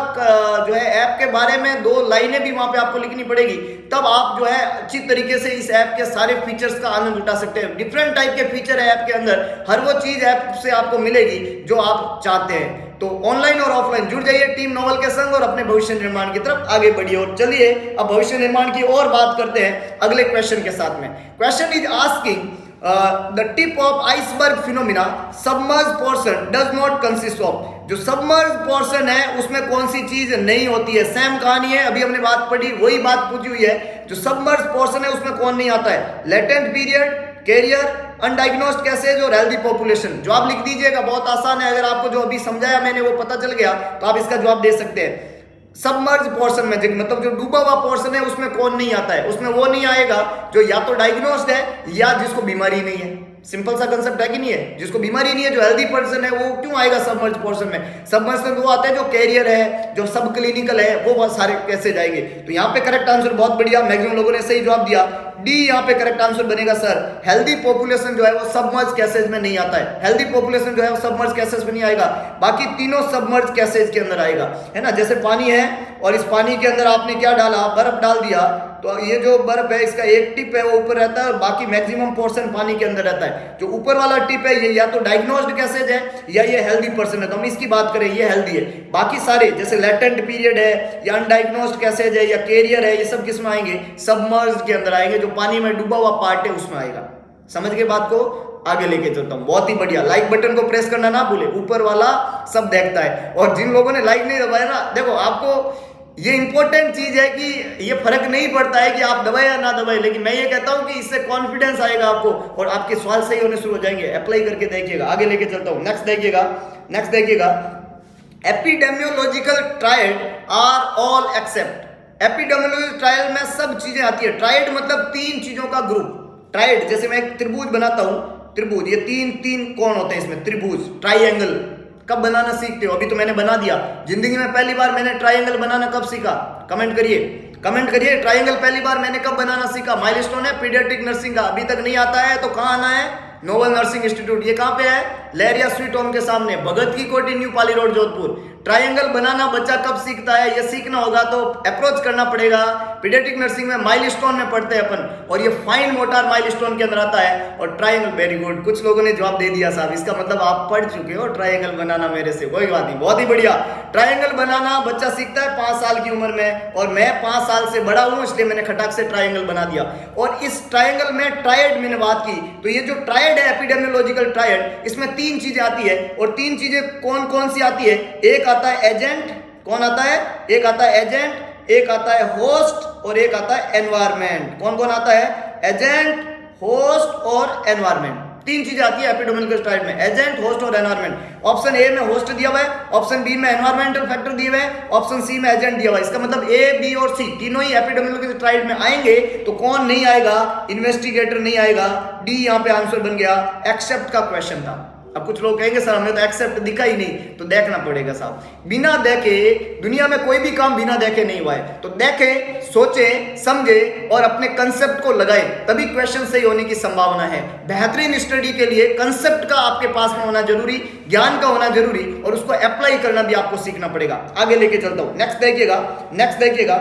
जो है ऐप के बारे में 2 लाइनें भी वहां पे आपको लिखनी पड़ेगी। तब आप जो है अच्छी तरीके से इस ऐप के सारे फीचर्स का आनंद उठा सकते हैं। डिफरेंट टाइप के फीचर है ऐप के अंदर, हर वो चीज ऐप से आपको मिलेगी जो आप चाहते हैं। तो ऑनलाइन और ऑफलाइन जुड़ जाइए टीम नोवल के संग और अपने भविष्य निर्माण की तरफ आगे बढ़िए। और चलिए अब भविष्य निर्माण की और बात करते हैं अगले क्वेश्चन के साथ में। Question is asking the tip of iceberg phenomena submerge portion does not consist of. जो सबमर्ज पोर्शन है उसमें कौन सी चीज नहीं होती है। सेम कहानी है, अभी हमने बात पढ़ी वही बात पूछी हुई है। जो सबमर्ज पोर्शन है उसमें कौन नहीं आता है। Latent period, career, undiagnosed cases और हेल्दी पॉपुलेशन। जवाब लिख दीजिएगा, बहुत आसान है। अगर आपको जो अभी समझाया मैंने वो पता चल गया तो आप इसका जवाब दे सकते हैं। सबमर्ज पोर्शन में मतलब जो डूबा हुआ पोर्शन है उसमें कौन नहीं आता है। उसमें वो नहीं आएगा जो या तो डायग्नोस्ड है या जिसको बीमारी नहीं है। सिंपल सा कंसेप्ट है कि नहीं है। जिसको बीमारी नहीं है, जो हेल्दी पर्सन है, वो क्यों आएगा सबमर्ज पोर्शन में। सबमर्ज में वो आते हैं जो कैरियर है, जो सब क्लिनिकल है, वो बहुत सारे कैसे जाएंगे। तो यहाँ पे करेक्ट आंसर बहुत बढ़िया, मैक्सिमम लोगों ने सही जवाब दिया। डी यहाँ पे करेक्ट आंसर बनेगा सर। हेल्दी पॉपुलेशन जो है वो सबमर्ज कैसेज में नहीं आता है। हेल्दी पॉपुलेशन जो है वो सबमर्ज कैसेज में नहीं आएगा, बाकी तीनों सबमर्ज कैसेज के अंदर आएगा, है ना। जैसे पानी है और इस पानी के अंदर आपने क्या डाला, बर्फ डाल दिया, तो ये जो बर्फ है इसका एक टिप है वो ऊपर रहता है और बाकी मैक्सिमम पोर्शन पानी के अंदर रहता है। जो ऊपर वाला टिप है ये या तो डायग्नोस्ड कैसेज है या ये हेल्दी पर्सन है। तो हम इसकी बात करें, ये हेल्दी है। बाकी सारे जैसे लेटेंट पीरियड है या अनडायग्नोस्ड कैसेज है या कैरियर है, ये सब किस में आएंगे, सबमर्ज के अंदर आएंगे। जो पानी में डूबा हुआ पार्ट है उसमें आएगा। समझ गए बात को, आगे लेके चलता हूं। बहुत ही बढ़िया, लाइक बटन को प्रेस करना ना भूले, ऊपर वाला सब देखता है। और जिन लोगों ने लाइक नहीं दबाया ना, देखो आपको ये इंपॉर्टेंट चीज है कि ये फर्क नहीं पड़ता है कि आप दबाए या ना दबाए, लेकिन मैं ये कहता हूं कि इससे कॉन्फिडेंस आएगा आपको और आपके सवाल सही होने शुरू हो जाएंगे। अप्लाई करके देखिएगा, आगे लेके चलता हूं। नेक्स्ट देखिएगा epidemiological trial are all except. Epidemiological trial में सब चीजें आती है। ट्राइड मतलब 3 चीजों का ग्रुप। ट्राइड जैसे मैं एक त्रिभुज बनाता हूं, त्रिभुज, ये 3 कोण होते हैं इसमें, त्रिभुज, ट्राइंगल। कब बनाना सीखते हो, अभी तो मैंने बना दिया। जिंदगी में पहली बार मैंने ट्राइंगल बनाना कब सीखा, कमेंट करिए। ट्राइंगल पहली बार मैंने कब बनाना सीखा। माइलस्टोन है पीडियाट्रिक नर्सिंग का, अभी तक नहीं आता है तो कहाँ आना है, नोवल नर्सिंग इंस्टीट्यूट। ये कहाँ पे है? लहरिया स्वीट होम के सामने, भगत की कोठी, न्यू पाली रोड, जोधपुर। ट्रायंगल बनाना बच्चा कब सीखता है? ये सीखना होगा तो अप्रोच करना पड़ेगा। पीडियाट्रिक नर्सिंग में माइलस्टोन में पढ़ते हैं अपन, और ये फाइन मोटार माइलस्टोन के अंदर आता है। और ट्रायंगल, वेरी गुड, कुछ लोगों ने जवाब दे दिया साहब, इसका मतलब आप पढ़ चुके हो ट्रायंगल बनाना मेरे से, कोई बात नहीं, बहुत ही बढ़िया। ट्रायंगल बनाना बच्चा सीखता है 5 साल की उम्र में, और मैं 5 साल से बड़ा हूं इसलिए मैंने खटाक से ट्रायंगल बना दिया। और इस ट्रायंगल में ट्रायड मैंने बात की, तो ये जो ट्रायड है, एपिडेमियोलॉजिकल ट्रायड, इसमें 3 चीजें आती है। और 3 चीजें कौन कौन सी आती है? एक आता है एजेंट, कौन आता है? एक आता है एजेंट, एक आता है होस्ट, और एक आता है एनवायरमेंट। कौन कौन आता है? एजेंट, होस्ट और एनवायरमेंट। 3 चीजें आती है एपिडेमियोलॉजिकल ट्रायड में, एजेंट, होस्ट और एनवायरमेंट। ऑप्शन ए में होस्ट दिया हुआ है, ऑप्शन बी में एनवायरमेंटल फैक्टर दिए हुए हैं, ऑप्शन सी में एजेंट दिया हुआ है। इसका मतलब ए, बी और सी तीनों ही एपिडेमियोलॉजिकल ट्रायड में आएंगे। तो कौन नहीं आएगा? इन्वेस्टिगेटर नहीं आएगा। डी यहाँ पे आंसर बन गया, एक्सेप्ट का क्वेश्चन था। अब कुछ लोग कहेंगे सर हमें तो एक्सेप्ट दिखा ही नहीं, तो देखना पड़ेगा साहब। बिना देखे दुनिया में कोई भी काम बिना देखे नहीं हुआ है, तो देखें, सोचें, समझे और अपने कंसेप्ट को लगाएं, तभी क्वेश्चन सही होने की संभावना है। बेहतरीन स्टडी के लिए कंसेप्ट का आपके पास में होना जरूरी, ज्ञान का होना जरूरी, और उसको अप्लाई करना भी आपको सीखना पड़ेगा। आगे लेके चलता हूं, नेक्स्ट देखिएगा, नेक्स्ट देखिएगा।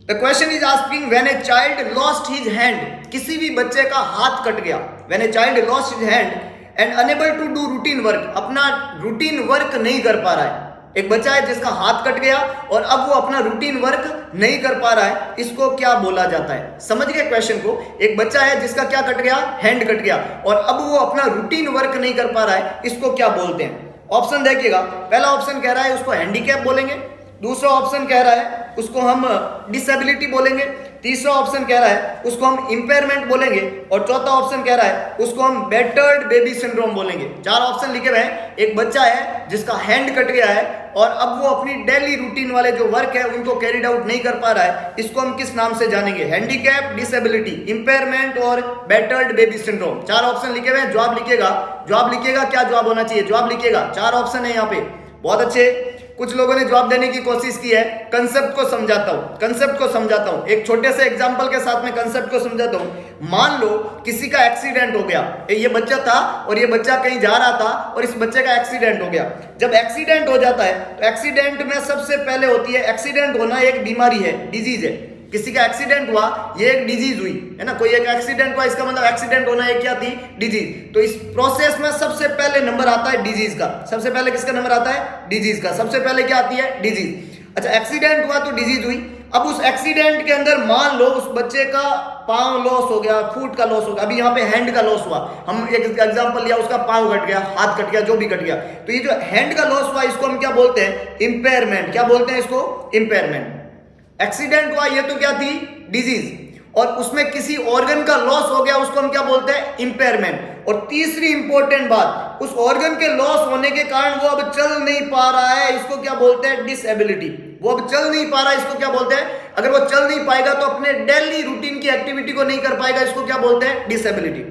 The question is asking when a child lost his hand, किसी भी बच्चे का हाथ कट गया, when a child lost his hand and unable to do routine work, अपना रूटीन वर्क नहीं कर पा रहा है। एक बच्चा है जिसका हाथ कट गया और अब वो अपना रूटीन वर्क नहीं कर पा रहा है, इसको क्या बोला जाता है? समझ गए क्वेश्चन को? एक बच्चा है जिसका क्या कट गया? हैंड कट गया, और अब वो अपना रूटीन वर्क नहीं कर पा रहा है, इसको क्या बोलते हैं? ऑप्शन देखिएगा। पहला ऑप्शन कह रहा है उसको हैंडीकैप बोलेंगे, दूसरा ऑप्शन कह रहा है उसको हम डिसेबिलिटी बोलेंगे, तीसरा ऑप्शन कह रहा है उसको हम इंपेयरमेंट बोलेंगे, और चौथा ऑप्शन कह रहा है उसको हम बैटर्ड बेबी सिंड्रोम बोलेंगे। 4 ऑप्शन लिखे हुए हैं। एक बच्चा है जिसका हैंड कट गया है और अब वो अपनी डेली रूटीन वाले जो वर्क है उनको कैरिड आउट नहीं कर पा रहा है, इसको हम किस नाम से जानेंगे? हैंडीकैप, डिसेबिलिटी, इंपेयरमेंट और बैटर्ड बेबी सिंड्रोम। 4 ऑप्शन लिखे हुए हैं, जवाब लिखिएगा। जवाब लिखिएगा, क्या जवाब होना चाहिए? जवाब लिखिएगा, 4 ऑप्शन है यहाँ पे। बहुत अच्छे, कुछ लोगों ने जवाब देने की कोशिश की है। कंसेप्ट को समझाता हूं, कंसेप्ट को समझाता हूं, एक छोटे से एग्जांपल के साथ में कंसेप्ट को समझाता हूं। मान लो किसी का एक्सीडेंट हो गया, ये बच्चा था और ये बच्चा कहीं जा रहा था और इस बच्चे का एक्सीडेंट हो गया। जब एक्सीडेंट हो जाता है तो एक्सीडेंट में सबसे पहले होती है, एक्सीडेंट होना एक बीमारी है, डिजीज है। किसी का एक्सीडेंट हुआ, ये एक डिजीज हुई है ना, कोई एक एक्सीडेंट हुआ, इसका मतलब एक्सीडेंट होना एक क्या थी? डिजीज। तो इस प्रोसेस में सबसे पहले नंबर आता है डिजीज का। सबसे पहले किसका नंबर आता है? डिजीज का। सबसे पहले क्या आती है? डिजीज। अच्छा, एक्सीडेंट हुआ तो डिजीज हुई। अब उस एक्सीडेंट के अंदर मान लो उस बच्चे का पांव लॉस हो गया, फुट का लॉस हो गया, अभी यहाँ पे हैंड का लॉस हुआ, हम एक एग्जांपल लिया, उसका पांव कट गया, हाथ कट गया, जो भी कट गया, तो ये जो हैंड का लॉस हुआ इसको हम क्या बोलते हैं? इंपेयरमेंट। क्या बोलते हैं इसको? इंपेयरमेंट। एक्सीडेंट हुआ, ये तो क्या थी? डिजीज, और उसमें किसी ऑर्गन का लॉस हो गया, उसको हम क्या बोलते हैं? इंपेयरमेंट। और तीसरी इंपॉर्टेंट बात, उस ऑर्गन के लॉस होने के कारण वो अब चल नहीं पा रहा है, इसको क्या बोलते हैं? डिसेबिलिटी। वो अब चल नहीं पा रहा है, इसको क्या बोलते हैं? अगर वो चल नहीं पाएगा तो अपने डेली रूटीन की एक्टिविटी को नहीं कर पाएगा, इसको क्या बोलते हैं? डिसेबिलिटी।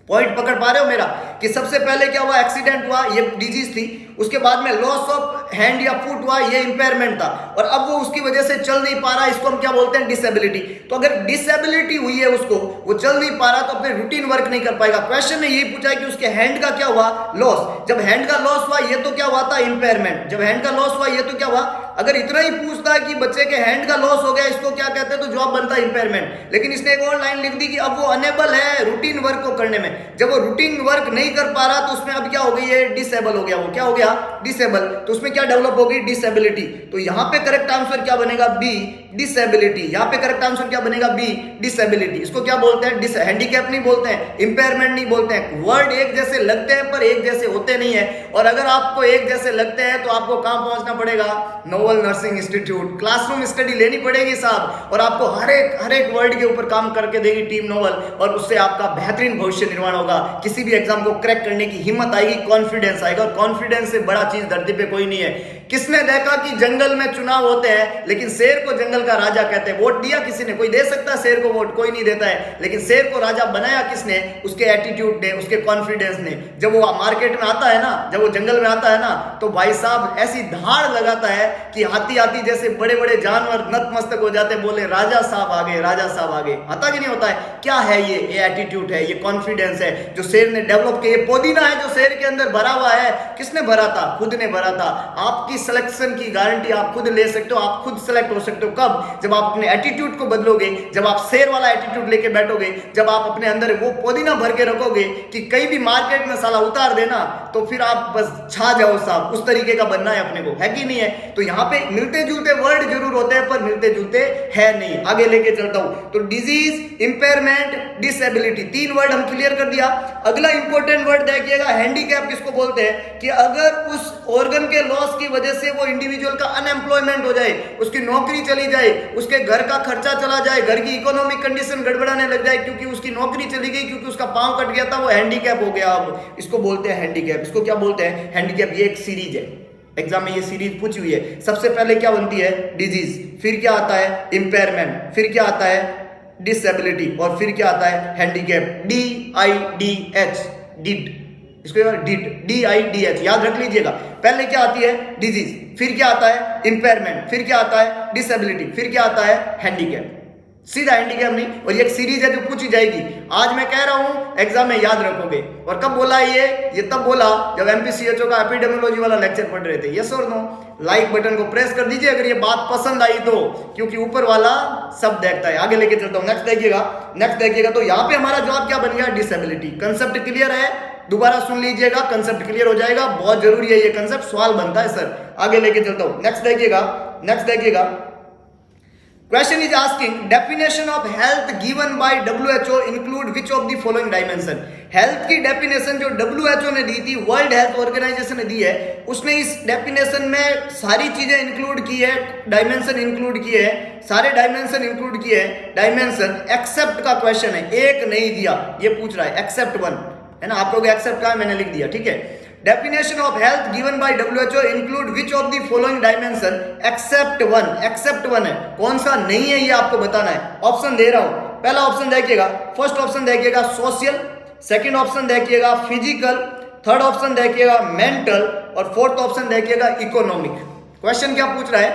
पॉइंट पकड़ पा रहे हो मेरा? कि सबसे पहले क्या हुआ? एक्सीडेंट हुआ, ये डिजीज थी, उसके बाद में लॉस ऑफ हैंड या फुट हुआ, ये इंपेयरमेंट था, और अब वो उसकी वजह से चल नहीं पा रहा, इसको हम क्या बोलते हैं? डिसेबिलिटी। तो अगर डिसेबिलिटी हुई है उसको, वो चल नहीं पा रहा तो अपने रूटीन वर्क नहीं कर पाएगा। क्वेश्चन ने यही पूछा है कि उसके हैंड का क्या हुआ? लॉस। जब हैंड का लॉस हुआ, ये तो क्या हुआ था? इंपेयरमेंट। जब हैंड का लॉस हुआ, ये तो क्या हुआ? अगर इतना ही पूछता है कि बच्चे के हैंड का लॉस हो गया, इसको क्या कहते हैं, तो जवाब बनता है इंपेयरमेंट। लेकिन इसने एक और लाइन लिख दी कि अब वो अनेबल है रूटीन वर्क को करने में। जब वो रूटीन वर्क नहीं कर पा रहा तो उसमें अब क्या हो गई है? डिसेबल हो गया। वो क्या हो गया? डिसेबल। तो उसमें क्या डेवलप होगी? डिसेबिलिटी। तो यहां पे करेक्ट आंसर क्या बनेगा? B, disability. यहां पे करेक्ट आंसर क्या बनेगा? B, disability. इसको क्या बोलते हैं? हैंडीकैप नहीं बोलते हैं, इंपेयरमेंट नहीं बोलते हैं। वर्ड एक जैसे लगते हैं पर एक जैसे होते नहीं है, और अगर आपको एक जैसे लगते हैं तो आपको कहां पहुंचना पड़ेगा? Novel nursing institute. Classroom study लेनी पड़ेगी साहब, और आपको हर एक वर्ड के ऊपर काम करके देगी टीम नोवल, और उससे आपका बेहतरीन भविष्य निर्माण होगा। किसी भी एग्जाम को क्रैक करने की हिम्मत आएगी, कॉन्फिडेंस आएगा, और कॉन्फिडेंस से बड़ा चीज धरती पे कोई नहीं है। किसने देखा कि जंगल में चुनाव होते हैं लेकिन शेर को जंगल का राजा कहते हैं? वोट दिया किसी ने? कोई दे सकता है शेर को वोट? कोई नहीं देता है। लेकिन शेर को राजा बनाया किसने? उसके एटीट्यूड ने, उसके कॉन्फिडेंस ने। जब वो मार्केट में आता है ना, जब वो जंगल में आता है ना, तो भाई साहब ऐसी धाड़ लगाता है कि कि हाथी हाथी जैसे बड़े बड़े जानवर नतमस्तक हो जाते, बोले राजा साहब आ गए, राजा साहब आ गए। आता कि नहीं होता है? क्या है ये एटीट्यूड है, ये कॉन्फिडेंस है जो शेर ने डेवलप किया। ये पुदीना है जो शेर के अंदर भरा हुआ है, किसने भरा था? खुद ने भरा था। आपकी सिलेक्शन की गारंटी आप खुद ले सकते हो, आप खुद सेलेक्ट हो सकते हो। कब? जब आप अपने एटीट्यूड को बदलोगे, जब आप शेर वाला एटीट्यूड लेके बैठोगे, जब आप अपने अंदर वो पुदीना भर के रखोगे कि कहीं भी मार्केट में साला उतार देना तो फिर आप बस छा जाओ साहब, उस तरीके का बनना है अपने को, है कि नहीं है? तो यहाँ पे मिलते जुलते वर्ड जरूर होते हैं पर मिलते जुलते है नहीं। आगे लेके चलता हूं। तो डिजीज, इंपेयरमेंट, डिसेबिलिटी, 3 वर्ड हम क्लियर कर दिया। अगला इंपॉर्टेंट वर्ड देखिएगा, हैंडीकैप किसको बोलते हैं? कि अगर उस ऑर्गन के लॉस की वजह से वो इंडिविजुअल का अनएम्प्लॉयमेंट हो जाए, उसकी नौकरी चली जाए, उसके घर का खर्चा चला जाए, घर की इकोनॉमिक कंडीशन गड़बड़ाने लग जाए क्योंकि उसकी नौकरी चली गई, क्योंकि उसका पांव कट गया था, वो हैंडीकैप हो गया। अब इसको बोलते हैं हैंडीकैप। इसको क्या बोलते हैं? हैंडीकैप। ये एक सीरीज है, एग्जाम में ये सीरीज पूछी हुई है। सबसे पहले क्या बनती है? डिजीज, फिर क्या आता है? इंपेयरमेंट, फिर क्या आता है? डिसेबिलिटी, और फिर क्या आता है? हैंडीकैप। DIDH, डिड, इसको DIDH याद रख लीजिएगा। पहले क्या आती है? डिजीज, फिर क्या आता है? इंपेयरमेंट, फिर क्या आता है? डिसेबिलिटी, फिर क्या आता है? हैंडीकैप। सीधा हैंडीकैप नहीं, और ये एक सीरीज है जो पूछी जाएगी। आज मैं कह रहा हूं एग्जाम में याद रखोगे। और कब बोला ये तब बोला जब MPCHO का एपिडेमियोलॉजी वाला लेक्चर पढ़ रहे थे। यस और नो? लाइक बटन को प्रेस कर दीजिए अगर ये बात पसंद आई तो, क्योंकि ऊपर वाला सब देखता है। आगे लेके चलता हूं, नेक्स्ट देखिएगा। तो यहाँ पे हमारा जवाब क्या बन गया? डिसेबिलिटी। कंसेप्ट क्लियर है? दोबारा सुन लीजिएगा, कंसेप्ट क्लियर हो जाएगा। बहुत जरूरी है ये कंसेप्ट, सवाल बनता है सर। आगे लेके चलता हूं, नेक्स्ट देखिएगा। Question is asking definition of health given by WHO include which of the following dimension? Health की डेफिनेशन जो WHO ने दी थी, वर्ल्ड हेल्थ ऑर्गेनाइजेशन ने दी है, उसने इस डेफिनेशन में सारी चीजें इंक्लूड की है, डायमेंशन इंक्लूड किए हैं, सारे डायमेंशन इंक्लूड किए हैं। डायमेंशन एक्सेप्ट का क्वेश्चन है, एक नहीं दिया, ये पूछ रहा है एक्सेप्ट 1, है ना? आप लोग एक्सेप्ट का मैंने लिख दिया, ठीक है। Definition of health given by WHO include which of the following dimension? Except 1 है। कौन सा नहीं है ये आपको बताना है। ऑप्शन दे रहा हूं। पहला ऑप्शन देखिएगा, फर्स्ट ऑप्शन देखिएगा सोशल, सेकंड ऑप्शन देखिएगा फिजिकल, थर्ड ऑप्शन देखिएगा मेंटल, और फोर्थ ऑप्शन देखिएगा इकोनॉमिक। क्वेश्चन क्या पूछ रहा है?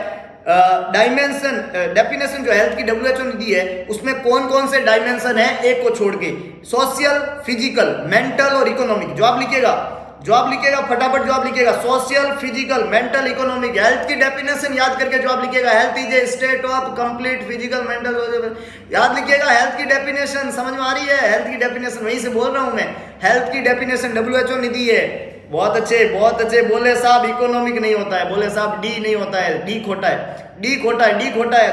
डायमेंशन, डेफिनेशन जो हेल्थ की WHO ने दी है उसमें कौन कौन से डायमेंशन है, एक को छोड़ के, सोशल, फिजिकल, मेंटल और इकोनॉमिक। जवाब लिखेगा फटाफट जवाब लिखेगा। Social, physical, mental, economic. Health की डेफिनेशन याद करके जवाब लिखेगा। Health is a state of complete physical mental, याद लिखिएगा। हेल्थ की डेफिनेशन समझ में आ रही है? हेल्थ की डेफिनेशन वहीं से बोल रहा हूं मैं। हेल्थ की डेफिनेशन WHO ने दी है। बहुत अच्छे बोले साहब। इकोनॉमिक नहीं होता है, बोले साहब डी नहीं होता है, डी खोटा है।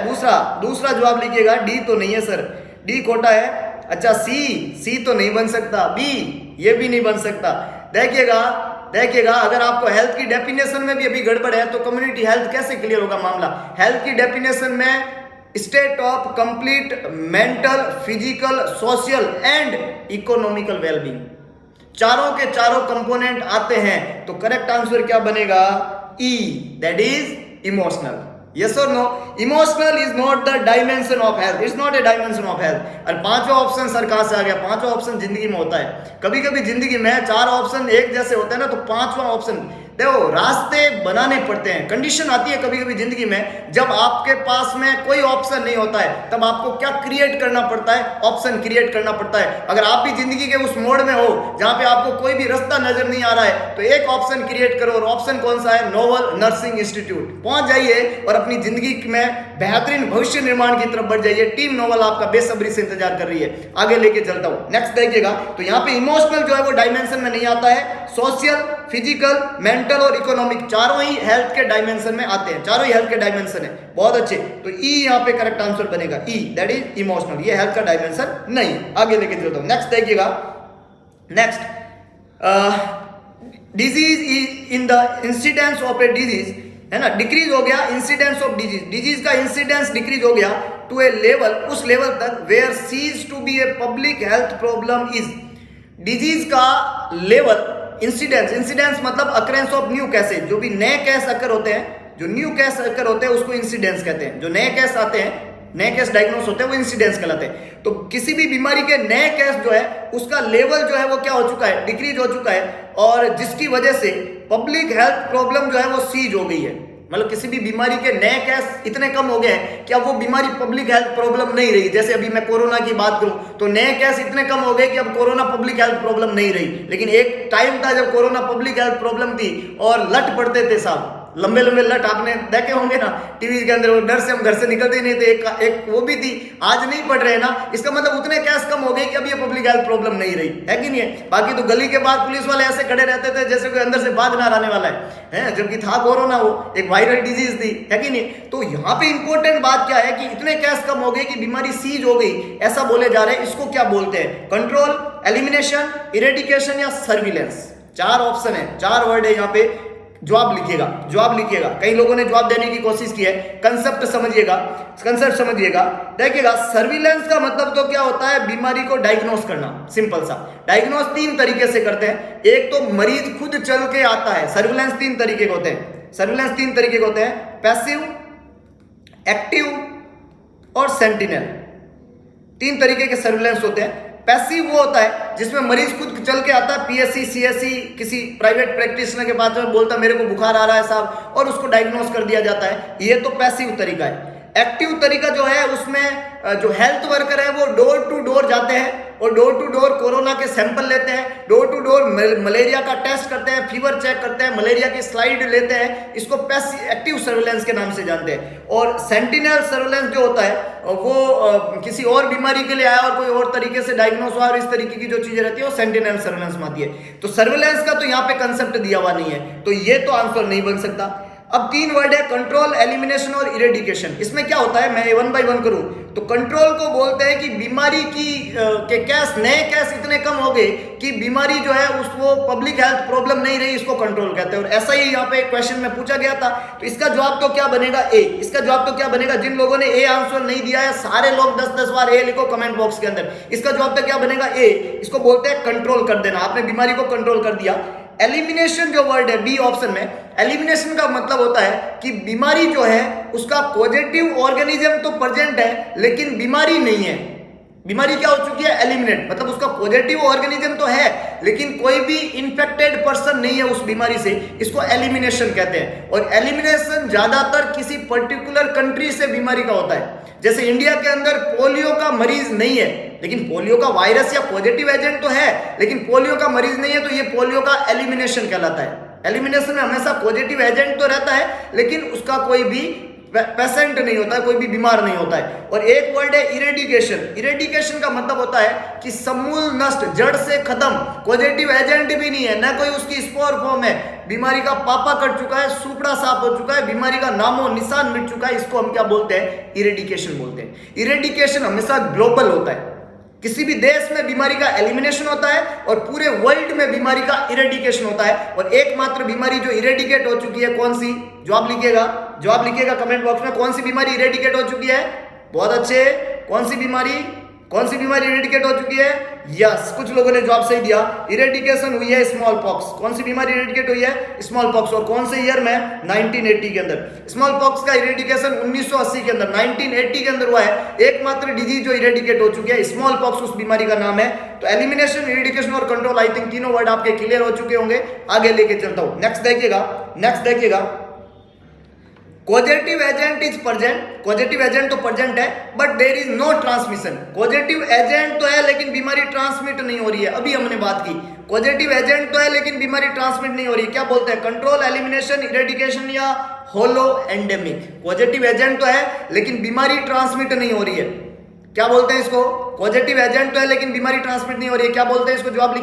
दूसरा जवाब लिखिएगा। डी तो नहीं है सर, डी खोटा है। अच्छा, सी तो नहीं बन सकता, बी ये भी नहीं बन सकता। देखिएगा अगर आपको हेल्थ की डेफिनेशन में भी अभी गड़बड़ है तो कम्युनिटी हेल्थ कैसे क्लियर होगा मामला? हेल्थ की डेफिनेशन में state of complete mental, physical, social and economical wellbeing, चारों के चारों कंपोनेंट आते हैं। तो करेक्ट आंसर क्या बनेगा? E, that is emotional. Yes or no? Emotional is not the dimension of health. It's not a dimension of health. और पांचवा ऑप्शन सर कहां से आ गया? पांचवा ऑप्शन जिंदगी में होता है। कभी कभी जिंदगी में 4 ऑप्शन एक जैसे होते हैं ना, तो पांचवा ऑप्शन देखो, रास्ते बनाने पड़ते हैं। कंडीशन आती है कभी कभी जिंदगी में जब आपके पास में कोई ऑप्शन नहीं होता है, तब आपको क्या क्रिएट करना पड़ता है? ऑप्शन क्रिएट करना पड़ता है। अगर आप भी जिंदगी के उस मोड़ में हो जहां पे आपको कोई भी रास्ता नजर नहीं आ रहा है, तो एक ऑप्शन क्रिएट करो। और ऑप्शन कौन सा है? Novel nursing institute. पहुंच जाइए और अपनी जिंदगी में बेहतरीन भविष्य निर्माण की तरफ बढ़ जाइए। टीम नोवल आपका बेसब्री से इंतजार कर रही है। आगे लेके चलता हूं, नेक्स्ट देखिएगा। तो यहाँ पे इमोशनल जो है वो डायमेंशन में नहीं आता है। सोशल, फिजिकल, मेंटल और इकोनॉमिक चारों ही हेल्थ के डायमेंशन में आते हैं। चारों ही हेल्थ के डायमेंशन है। बहुत अच्छे। तो ई यहाँ पे करेक्ट आंसर बनेगा। E, that is emotional. ये हेल्थ का डायमेंशन नहीं। आगे लेके चलता हूं, नेक्स्ट देखिएगा। Next, disease is in the incidence of a disease, है ना, डिक्रीज हो गया इंसिडेंस ऑफ डिजीज का इंसिडेंस डिक्रीज हो गया टू ए लेवल, उस लेवल तक where ceases to be a public health problem is. Disease का लेवल, इंसिडेंस मतलब अकरेंस ऑफ न्यू केसेज, जो भी नए केस अकर होते हैं, जो न्यू केस अकर होते हैं उसको इंसिडेंस कहते हैं। जो नए केस आते हैं, नए केस डायग्नोस होते हैं, वो इंसिडेंस कहलाते हैं। तो किसी भी बीमारी के नए केस जो है उसका लेवल जो है वो क्या हो चुका है? डिक्रीज हो चुका है, और जिसकी वजह से पब्लिक हेल्थ प्रॉब्लम जो है वो सीज हो गई है। मतलब किसी भी बीमारी के नए केस इतने कम हो गए हैं कि अब वो बीमारी पब्लिक हेल्थ प्रॉब्लम नहीं रही। जैसे अभी मैं कोरोना की बात करूं तो नए केस इतने कम हो गए कि अब कोरोना पब्लिक हेल्थ प्रॉब्लम नहीं रही। लेकिन एक टाइम था जब कोरोना पब्लिक हेल्थ प्रॉब्लम थी और लट पड़ते थे साहब, लंबे लंबे लट आपने देखे होंगे ना टीवी के अंदर, वो डर से हम घर से निकलते ही नहीं थे। एक वो भी थी, आज नहीं पड़ रहे ना, इसका मतलब उतने केस कम हो गए कि अब ये पब्लिक हेल्थ प्रॉब्लम नहीं रही है कि नहीं है। बाकी तो गली के बाद पुलिस वाले ऐसे खड़े रहते थे जैसे कोई अंदर से बाघ नार आने वाला है, जबकि था कोरोना, वो एक वायरल डिजीज थी, है कि नहीं। तो यहाँ पे इंपॉर्टेंट बात क्या है कि इतने केस कम हो गए कि बीमारी सीज हो गई, ऐसा बोले जा रहे हैं। इसको क्या बोलते हैं? कंट्रोल, एलिमिनेशन, इरेडिकेशन या सर्विलेंस। 4 ऑप्शन है, 4 वर्ड है यहाँ पे। जवाब लिखिएगा। कई लोगों ने जवाब देने की कोशिश की है। कंसेप्ट समझिएगा। देखिएगा, सर्विलेंस का मतलब तो क्या होता है? बीमारी को डायग्नोस करना। सिंपल सा डायग्नोस 3 तरीके से करते हैं। एक तो मरीज खुद चल के आता है। सर्विलेंस 3 तरीके के होते हैं, पैसिव, एक्टिव और सेंटिनल। 3 तरीके के सर्विलेंस होते हैं। पैसिव वो होता है जिसमें मरीज खुद चल के आता है, पीएससी सीएससी किसी प्राइवेट प्रैक्टिशनर के पास में, बोलता है मेरे को बुखार आ रहा है साहब, और उसको डायग्नोस कर दिया जाता है। ये तो पैसिव तरीका है। एक्टिव तरीका जो है उसमें जो हेल्थ वर्कर है वो डोर टू डोर जाते हैं और डोर टू डोर कोरोना के सैंपल लेते हैं, डोर टू डोर मलेरिया का टेस्ट करते हैं, फीवर चेक करते हैं, मलेरिया की स्लाइड लेते हैं। इसको एक्टिव सर्विलेंस के नाम से जानते हैं। और सेंटिनल सर्विलेंस जो होता है वो किसी और बीमारी के लिए आया और कोई और तरीके से डायग्नोस हुआ और इस तरीके की जो चीजें रहती है वो सेंटिनल सर्विलेंस में आती है। तो सर्विलेंस का तो यहाँ पे कंसेप्ट दिया हुआ नहीं है, तो ये तो आंसर नहीं बन सकता। अब 3 वर्ड है, कंट्रोल, एलिमिनेशन और इरेडिकेशन। इसमें क्या होता है, मैं 1 बाय 1 करूं तो कंट्रोल को बोलते हैं कि बीमारी के केस, नए केस इतने कम हो गए कि बीमारी जो है उसको पब्लिक हेल्थ प्रॉब्लम नहीं रही, इसको कंट्रोल कहते हैं। और ऐसा ही यहाँ पे एक क्वेश्चन में पूछा गया था, तो इसका जवाब तो क्या बनेगा? ए। इसका जवाब तो क्या बनेगा? जिन लोगों ने ए आंसर नहीं दिया है सारे लोग 10-10 बार ए लिखो कमेंट बॉक्स के अंदर। इसका जवाब तो क्या बनेगा? ए। इसको बोलते हैं कंट्रोल कर देना, आपने बीमारी को कंट्रोल कर दिया। एलिमिनेशन जो वर्ड है बी ऑप्शन में, एलिमिनेशन का मतलब होता है कि बीमारी जो है उसका पॉजिटिव ऑर्गेनिज्म तो प्रेजेंट है लेकिन बीमारी नहीं है। बीमारी क्या हो चुकी है? एलिमिनेट, मतलब उसका पॉजिटिव ऑर्गेनिज्म तो है लेकिन कोई भी इन्फेक्टेड पर्सन नहीं है उस बीमारी से, इसको एलिमिनेशन कहते हैं। और एलिमिनेशन ज्यादातर किसी पर्टिकुलर कंट्री से बीमारी का होता है। जैसे इंडिया के अंदर पोलियो का मरीज नहीं है, लेकिन पोलियो का वायरस या पॉजिटिव एजेंट तो है, लेकिन पोलियो का मरीज नहीं है, तो ये पोलियो का एलिमिनेशन कहलाता है। एलिमिनेशन में हमेशा पॉजिटिव एजेंट तो रहता है लेकिन उसका कोई भी पेशेंट नहीं होता है, कोई भी बीमार नहीं होता है। और एक वर्ड है इरेडिकेशन। इरेडिकेशन का मतलब होता है कि समूल नष्ट, जड़ से खत्म। पॉजिटिव एजेंट भी नहीं है, ना कोई उसकी स्पोर फॉर्म है, बीमारी का पापा कट चुका है, सुपड़ा साफ हो चुका है, बीमारी का नामो निशान मिट चुका है, इसको हम क्या बोलते हैं? इरेडिकेशन बोलते हैं। इरेडिकेशन हमेशा ग्लोबल होता है, किसी भी देश में बीमारी का एलिमिनेशन होता है और पूरे वर्ल्ड में बीमारी का इरेडिकेशन होता है। और एकमात्र बीमारी जो इरेडिकेट हो चुकी है कौन सी? जवाब लिखिएगा कमेंट बॉक्स में, कौन सी बीमारी इरेडिकेट हो चुकी है? बहुत अच्छे, कौन सी बीमारी इरेडिकेट हो चुकी है? यस, कुछ लोगों ने जवाब सही दिया। इरेडिकेशन हुई है स्मॉल पॉक्स। कौन सी बीमारी इरेडिकेट हुई है? Small pox. और कौन से ईयर में? 1980 के अंदर। स्मॉल पॉक्स का इरेडिकेशन 1980 के अंदर, 1980 के अंदर हुआ है। एकमात्र डिजीज जो इरेडिकेट हो चुकी है, स्मॉल पॉक्स उस बीमारी का नाम है। तो एलिमिनेशन, इरेडिकेशन और कंट्रोल, आई थिंक तीनों वर्ड आपके क्लियर हो चुके होंगे। आगे लेके चलता हूं। नेक्स्ट देखिएगा, positive agent is present. Positive agent तो प्रेजेंट है but there is no transmission. Positive agent तो है लेकिन बीमारी ट्रांसमिट नहीं हो रही है। अभी हमने बात की, पॉजिटिव एजेंट तो है लेकिन बीमारी ट्रांसमिट नहीं हो रही है। क्या बोलते हैं? कंट्रोल, एलिमिनेशन, इरेडिकेशन या होलो एंडेमिक। पॉजिटिव एजेंट तो है लेकिन बीमारी ट्रांसमिट नहीं हो रही है। क्या बोलते हैं इसको? पॉजिटिव एजेंट तो है लेकिन बीमारी ट्रांसमिट नहीं हो रही है। क्या बोलते हैं इसको? जवाब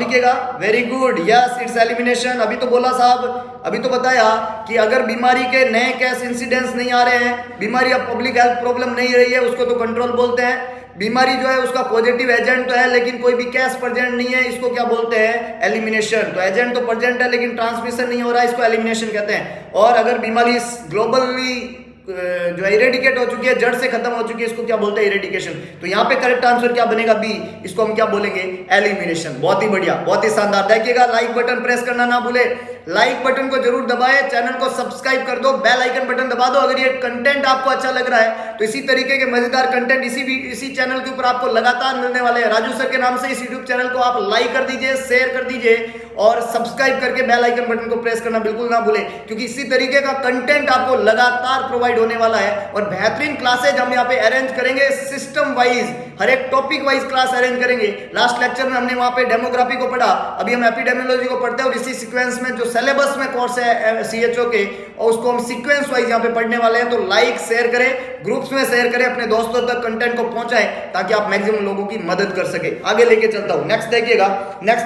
लिखिएगा। Very good, yes, it's elimination. अभी तो बोला साहब, अभी तो बताया कि अगर बीमारी के नए केस इंसिडेंट्स नहीं आ रहे हैं, बीमारी अब पब्लिक हेल्थ प्रॉब्लम नहीं रही है, उसको तो कंट्रोल बोलते हैं। बीमारी जो है उसका पॉजिटिव एजेंट तो है लेकिन कोई भी केस प्रेजेंट नहीं है, इसको क्या बोलते हैं? एलिमिनेशन। तो एजेंट तो प्रेजेंट है लेकिन ट्रांसमिशन नहीं हो रहा है, इसको एलिमिनेशन कहते हैं। और अगर बीमारी ग्लोबली जो इरेडिकेट हो चुकी है, जड़ से खत्म हो चुकी है, इसको क्या बोलते हैं? इरेडिकेशन। तो यहाँ पे करेक्ट आंसर क्या बनेगा? बी। इसको हम क्या बोलेंगे? एलिमिनेशन। बहुत ही बढ़िया, बहुत ही शानदार। देखिएगा, लाइक बटन प्रेस करना ना भूले। लाइक बटन को जरूर दबाएं, चैनल को सब्सक्राइब कर दो, बेल आइकन बटन दबा दो। अगर ये कंटेंट आपको अच्छा लग रहा है तो इसी तरीके के मजेदार कंटेंट इसी चैनल के ऊपर आपको लगातार मिलने वाले हैं। राजू सर के नाम से इस यूट्यूब चैनल को आप लाइक कर दीजिए, शेयर कर दीजिए और सब्सक्राइब करके बेल आइकन बटन को प्रेस करना बिल्कुल ना भूलें, क्योंकि इसी तरीके का कंटेंट आपको लगातार प्रोवाइड होने वाला है। और बेहतरीन क्लासेज हम यहाँ पे अरेंज करेंगे, सिस्टम वाइज, हर एक टॉपिक वाइज क्लास अरेंज करेंगे। लास्ट लेक्चर में हमने वहां पे डेमोग्राफी को पढ़ा, अभी हम एपिडेमियोलॉजी को पढ़ते हैं और इसी सीक्वेंस में जो सिलेबस में कोर्स है सीएचओ के, और उसको हम सीक्वेंस वाइज यहाँ पे पढ़ने वाले हैं। तो लाइक शेयर करें, ग्रुप्स में शेयर करें, अपने दोस्तों तक कंटेंट को पहुंचाएं ताकि आप मैक्सिमम लोगों की मदद कर सके। आगे लेके चलता हूं, नेक्स्ट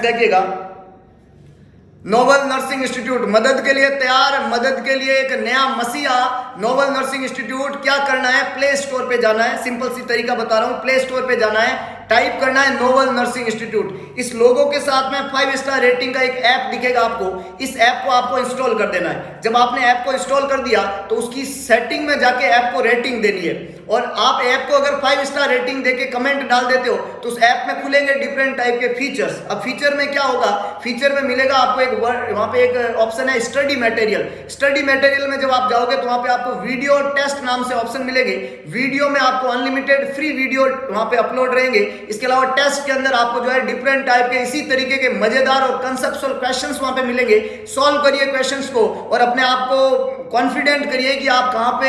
देखिएगा नोबल नर्सिंग इंस्टीट्यूट मदद के लिए तैयार, मदद के लिए एक नया मसीहा नोबल नर्सिंग इंस्टीट्यूट। क्या करना है, प्ले स्टोर पे जाना है, सिंपल सी तरीका बता रहा हूं, प्ले स्टोर पे जाना है, टाइप करना है नोबल नर्सिंग इंस्टीट्यूट। इस लोगो के साथ में 5 स्टार रेटिंग का एक ऐप दिखेगा आपको, इस ऐप को आपको इंस्टॉल कर देना है। जब आपने ऐप को इंस्टॉल कर दिया तो उसकी सेटिंग में जाके ऐप को रेटिंग देनी है, और आप ऐप को अगर 5 स्टार रेटिंग देके कमेंट डाल देते हो तो उस ऐप में खुलेंगे डिफरेंट टाइप के फीचर्स। अब फीचर में क्या होगा, फीचर में मिलेगा आपको एक वहां पे एक ऑप्शन है स्टडी मटेरियल। स्टडी मटेरियल में जब आप जाओगे तो वहां पे आपको वीडियो टेस्ट नाम से ऑप्शन मिलेंगे। वीडियो में आपको अनलिमिटेड फ्री वीडियो वहां पे अपलोड रहेंगे। इसके अलावा टेस्ट के अंदर आपको जो है डिफरेंट टाइप के इसी तरीके के मजेदार और कंसेप्चुअल क्वेश्चंस वहां पे मिलेंगे। सॉल्व करिए क्वेश्चंस को और अपने आप को कॉन्फिडेंट करिए कि आप कहां पे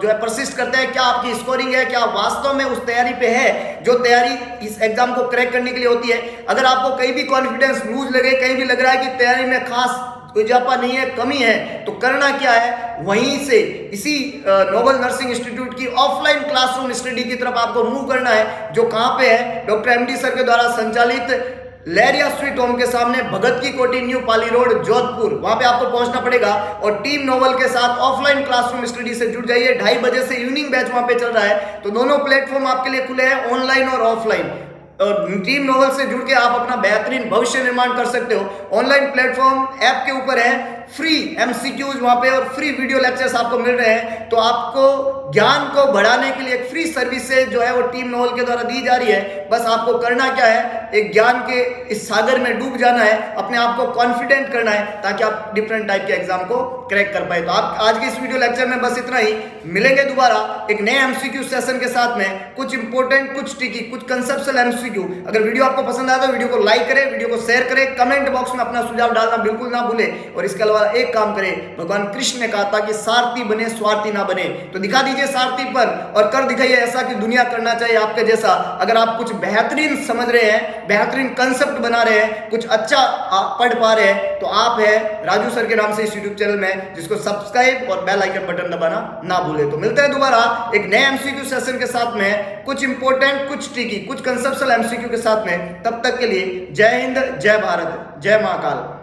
जो है परसिस्ट करते हैं, क्या आपकी स्कोरिंग है, क्या वास्तव में उस तैयारी पे है जो तैयारी इस एग्जाम को क्रैक करने के लिए होती है। अगर आपको कहीं भी कॉन्फिडेंस लूज लगे, कहीं भी लग रहा है कि तैयारी में खास इजाफा नहीं है, कमी है, तो करना क्या है, वहीं से इसी नोबल नर्सिंग इंस्टीट्यूट की ऑफलाइन क्लासरूम स्टडी की तरफ आपको मूव करना है, जो कहां पे है, डॉक्टर एमडी सर के द्वारा संचालित लहरिया स्वीट होम के सामने, भगत की कोठी, न्यू पाली रोड, जोधपुर। वहां पे आपको पहुंचना पड़ेगा और टीम नोबल के साथ ऑफलाइन क्लासरूम स्टडी से जुड़ जाइए। 2:30 बजे से इवनिंग बैच वहां पे चल रहा है, तो दोनों प्लेटफॉर्म आपके लिए खुले हैं, ऑनलाइन और ऑफलाइन। टीम नोबल से जुड़ के आप अपना बेहतरीन भविष्य निर्माण कर सकते हो। ऑनलाइन प्लेटफॉर्म ऐप के ऊपर है, फ्री एमसीक्यूज वहां पे और फ्री वीडियो लेक्चर्स आपको मिल रहे हैं। तो आपको ज्ञान को बढ़ाने के लिए एक फ्री सर्विसेज जो है वो टीम नोबल के द्वारा दी जा रही है। बस आपको करना क्या है, एक ज्ञान के इस सागर में डूब जाना है, अपने आप को कॉन्फिडेंट करना है ताकि आप डिफरेंट टाइप के एग्जाम को क्रैक कर पाए। तो आप आज के इस वीडियो लेक्चर में बस इतना ही, मिलेंगे दोबारा एक नए एमसीक्यू सेशन के साथ में, कुछ इंपॉर्टेंट, कुछ ट्रिकी, कुछ कंसेप्चुअल एमसीक्यू। अगर वीडियो आपको पसंद आया तो वीडियो को लाइक करें, वीडियो को शेयर करें, कमेंट बॉक्स में अपना सुझाव डालना बिल्कुल ना भूलें। और इसके अलावा एक काम करें, भगवान कृष्ण ने कहा था कि सारथी बने, स्वार्थी ना बने। तो दिखा दीजिए सारथी पर और कर दिखाइए ऐसा कि दुनिया करना चाहिए आपके जैसा। अगर आप कुछ बेहतरीन समझ रहे हैं, बेहतरीन कंसेप्ट बना रहे हैं, कुछ अच्छा पढ़ पा रहे हैं, तो आप है राजू सर के नाम से इस यूट्यूब चैनल में, जिसको सब्सक्राइब और बेल आइकन बटन दबाना ना भूले। तो मिलते हैं दोबारा एक नए एमसीक्यू सेशन के साथ में, कुछ इंपॉर्टेंट, कुछ ट्रिकी, कुछ कंसेप्चुअल एमसीक्यू के साथ में। तब तक के लिए जय हिंद, जय भारत, जय महाकाल।